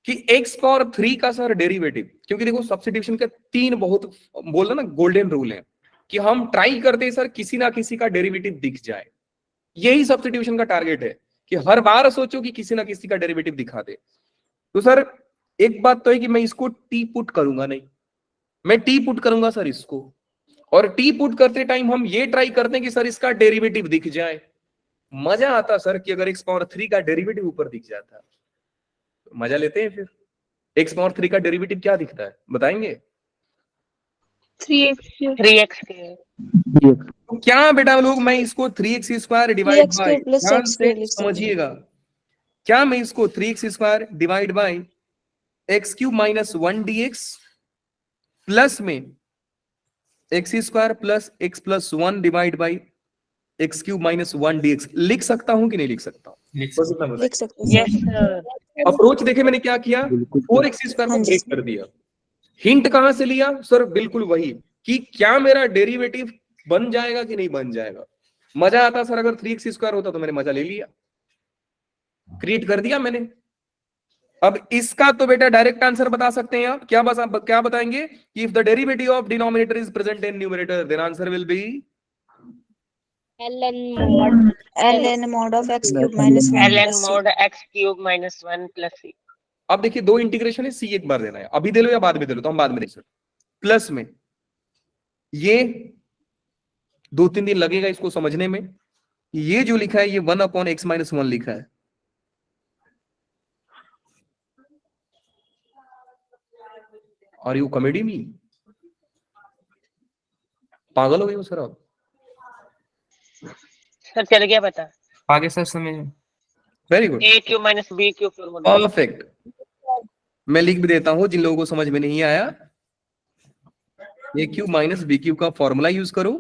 कि x पावर 3 का सर डेरिवेटिव, क्योंकि देखो सब्स्टिट्यूशन के 3 बहुत बोल रहे ना गोल्डन रूल है कि हम ट्राई करते हैं सर किसी ना किसी का डेरिवेटिव दिख जाए। यही सब्स्टिट्यूशन का टारगेट है कि हर बार सोचो कि किसी ना किसी का डेरिवेटिव दिखा दे। तो सर एक बात तो है कि मैं इसको टी पुट करूंगा नहीं, मैं टी पुट करूंगा सर इसको, और टी पुट करते टाइम हम ये ट्राई करते हैं कि सर इसका डेरिवेटिव दिख जाए। मजा आता सर कि अगर x पावर 3 का डेरिवेटिव ऊपर दिख जाता, तो मजा लेते हैं। फिर x पावर 3 का डेरिवेटिव क्या दिखता है बताएंगे? 3x के। तो क्या बेटा लोग, मैं इसको 3x² divide 3x by, plus ध्यान x से लिख सकते हैं। समझिएगा, क्या मैं इसको 3x² divide by x³ - 1 dx plus में x² plus x plus 1 divide by x³ - 1 dx लिख सकता हूं कि नहीं लिख सकता हूं? बस इतना बताइए। लिख सकते हैं यस सर। अप्रोच देखे मैंने क्या किया, 4x² को हाँ जी। ब्रेक कर दिया। हिंट कहां से लिया सर? बिल्कुल वही कि क्या मेरा डेरिवेटिव बन जाएगा कि नहीं बन जाएगा। मजा आता सर अगर 3x² होता तो मैंने मजा ले लिया, क्रिएट कर दिया मैंने। अब इसका तो बेटा डायरेक्ट आंसर बता सकते हैं आप, क्या बताएंगे कि if the derivative of denominator is present in numerator then answer will be ln mod of x³ - 1 ln plus c। mod x³ - 1 plus c। अब देखिए दो इंटीग्रेशन है, सी एक बार देना है, अभी दे लो या बाद में दे लो, तो हम बाद में देख सकते। प्लस में ये 2-3 दिन लगेगा इसको समझने में। ये जो लिखा है ये 1/x - 1 लिखा है, और यू कॉमेडी मी, पागल हो गए हो सर आप। सर चल गया पता। आगे सर समझ very good, a³ - b³ formula. Perfect. मैं लिख भी देता हूं जिन लोगों को समझ में नहीं आया, a³ - b³ का फॉर्मूला यूज करो।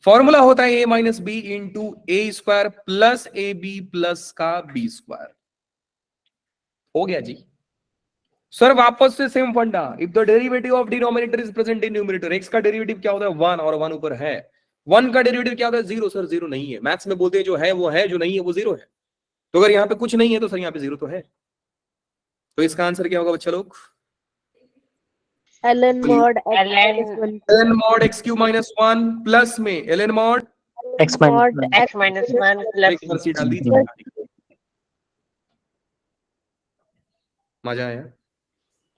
फॉर्मूला होता है a - b into a² plus ab plus का b²। हो गया जी सर। वापस से सेम फंडा, if the derivative of denominator is present in numerator, x का डेरिवेटिव क्या होता है 1, और 1 ऊपर है, 1 का डेरिवेटिव क्या होता है 0। सर 0 नहीं है, मैथ्स में बोलते हैं जो है वो है, जो नहीं है वो 0 है। तो अगर यहाँ पे कुछ नहीं है तो सर यहाँ पे 0 तो है। तो इसका आंसर क्या होगा बच्चा लोग? ln mod ln x1 ln mod x³ - 1 plus में ln mod X minus Mod 1. x minus one plus एक बार सी डाल दी मजा आया।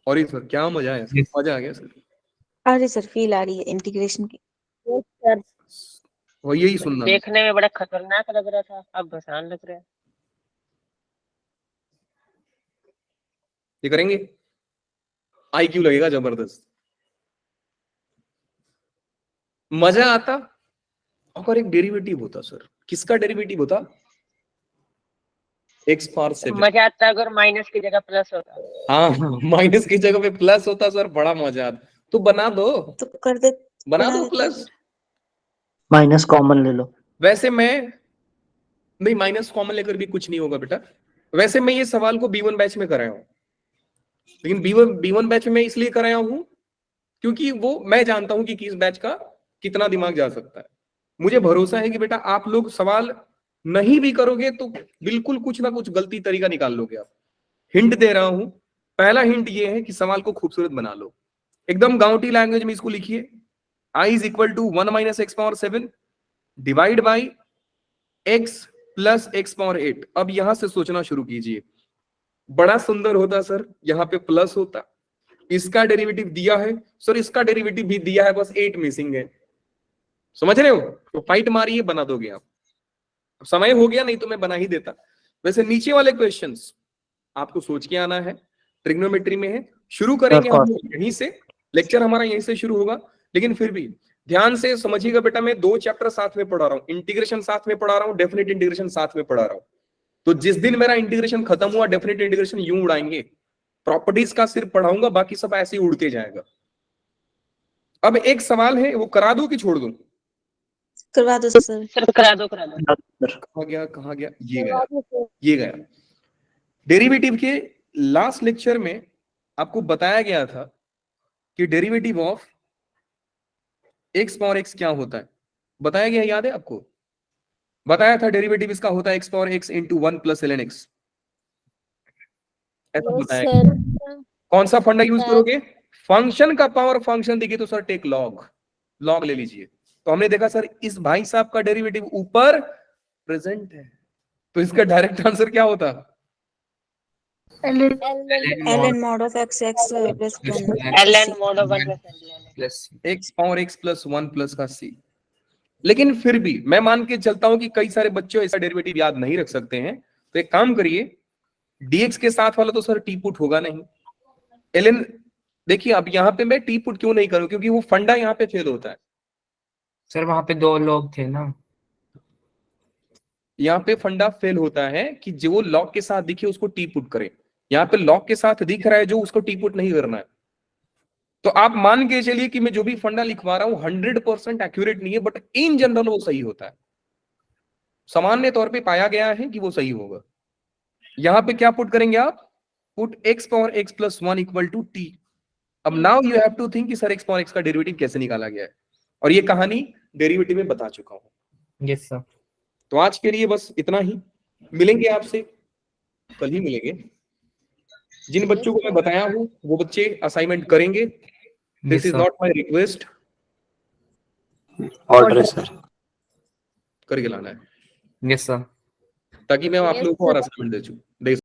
और सर क्या मजा आया सर, Yes. मजा आ गया सर। अरे सर फील आ रही है इंटीग्रेशन की। सर वो यही सुनना था। देखने में बड़ा खतरनाक लग रहा था, अब आसान लग रहा है। ये करेंगे आईक्यू लगेगा जबरदस्त, मजा आता। अगर एक डेरिवेटिव होता सर, किसका डेरिवेटिव होता? x power 7। मजा आता अगर माइनस की जगह प्लस होता। हाँ माइनस की जगह पे प्लस होता सर, बड़ा मजा आता। तो बना दो, तो कर दे, बना दो देते प्लस। सर। माइनस कॉमन ले लो। वैसे मैं नहीं, माइनस कॉमन लेकर भी कुछ नहीं होगा बेटा। वैसे मैं ये सवाल को B1 बैच में कराया हूं, लेकिन B1 बैच में इसलिए कराया हूं क्योंकि वो मैं जानता हूं कि किस बैच का कितना दिमाग जा सकता है। मुझे भरोसा है कि बेटा आप लोग सवाल नहीं भी करोगे तो बिल्कुल कुछ ना कुछ गलती तरीका निकाल लोगे आप। हिंट दे रहा हूं, पहला हिंट ये है कि सवाल को खूबसूरत बना लो, एकदम गांवटी लैंग्वेज में इसको लिखिए। I is equal to 1 minus x power 7 divide by x plus x power 8। अब यहां से सोचना शुरू कीजिए, बड़ा सुंदर होता सर यहां पे प्लस होता, इसका डेरिवेटिव दिया है सर, इसका डेरिवेटिव भी दिया है, बस 8 मिसिंग है। समझ रहे हो? तो फाइट मारिए, बना दोगे आप। समय हो गया, नहीं तो मैं बना ही देता। वैसे नीचे वाले क्वेश्चंस आपको सोच के आना है, ट्रिग्नोमेट्री में है। शुरू करेंगे हम यहीं से, लेक्चर हमारा यहीं से शुरू होगा। लेकिन फिर भी ध्यान से समझिएगा बेटा, मैं 2 चैप्टर साथ में पढ़ा रहा हूँ, इंटीग्रेशन साथ में पढ़ा रहा हूँ, डेफिनेट इंटीग्रेशन साथ में पढ़ा रहा हूँ। तो जिस दिन मेरा इंटीग्रेशन खत्म हुआ, डेफिनेट इंटीग्रेशन यूं उड़ाएंगे, प्रॉपर्टीज का सिर्फ पढ़ाऊंगा, बाकी सब ऐसे ही उड़ते जाएगा। अब एक सवाल है, वो करा दूं कि छोड़ दूं? करवा दो सर। सर करा दो करा दो। कहा गया ये गया, ये गया। डेरिवेटिव के लास्ट लेक्चर में आपको बताया गया था कि derivative of x power x क्या होता है, बताया गया, याद है आपको? बताया था डेरिवेटिव इसका होता है x power x into 1 plus ln x, ऐसा बताया गया। कौन सा फंडा यूज करोगे? फंक्शन का पावर फंक्शन देखिए तो सर टेक लॉग, लॉग ले लीजिए। तो हमने देखा सर इस भाई साहब का डेरिवेटिव ऊपर प्रेजेंट है, तो इसका डायरेक्ट आंसर क्या होता? ln mod of x plus ln mod of 1 Plus x power x plus 1 plus का c। लेकिन फिर भी मैं मान के चलता हूं कि कई सारे बच्चे ऐसा डेरिवेटिव याद नहीं रख सकते हैं, तो एक काम करिए, dx के साथ वाला तो सर टी पुट होगा नहीं, ln। देखिए अब यहाँ पे मैं टी पुट क्यों नहीं करूं, क्योंकि वो फंडा यहाँ पे फेल होता है। सर वहां पे 2 लोग थे ना। यहाँ पे फंडा फेल होता है कि जो लॉग के साथ दिखे उसको टी पुट करे। यहाँ पे लॉग के साथ दिख रहा है जो, उसको टी पुट नहीं करना है। तो आप मान के चलिए कि मैं जो भी फंडा लिखवा रहा हूं 100% एक्यूरेट नहीं है, बट इन जनरल वो सही होता है, सामान्य तौर पे पाया गया है कि वो सही होगा। यहां पे क्या पुट करेंगे आप? Put x power x plus 1 equal to T. अब now you have to think कि सर x पावर x का डेरिवेटिव कैसे निकाला गया है, और ये कहानी डेरिवेटिव में बता चुका हूं। Yes sir. तो आज के लिए बस इतना ही, मिलेंगे आपसे कल ही मिलेंगे। जिन बच्चों को मैं बताया हूं वो बच्चे असाइनमेंट करेंगे, this is not my request, order sir. करके लाना है, यस सर। ताकि मैं आप लोगों को और असाइनमेंट दे दूं।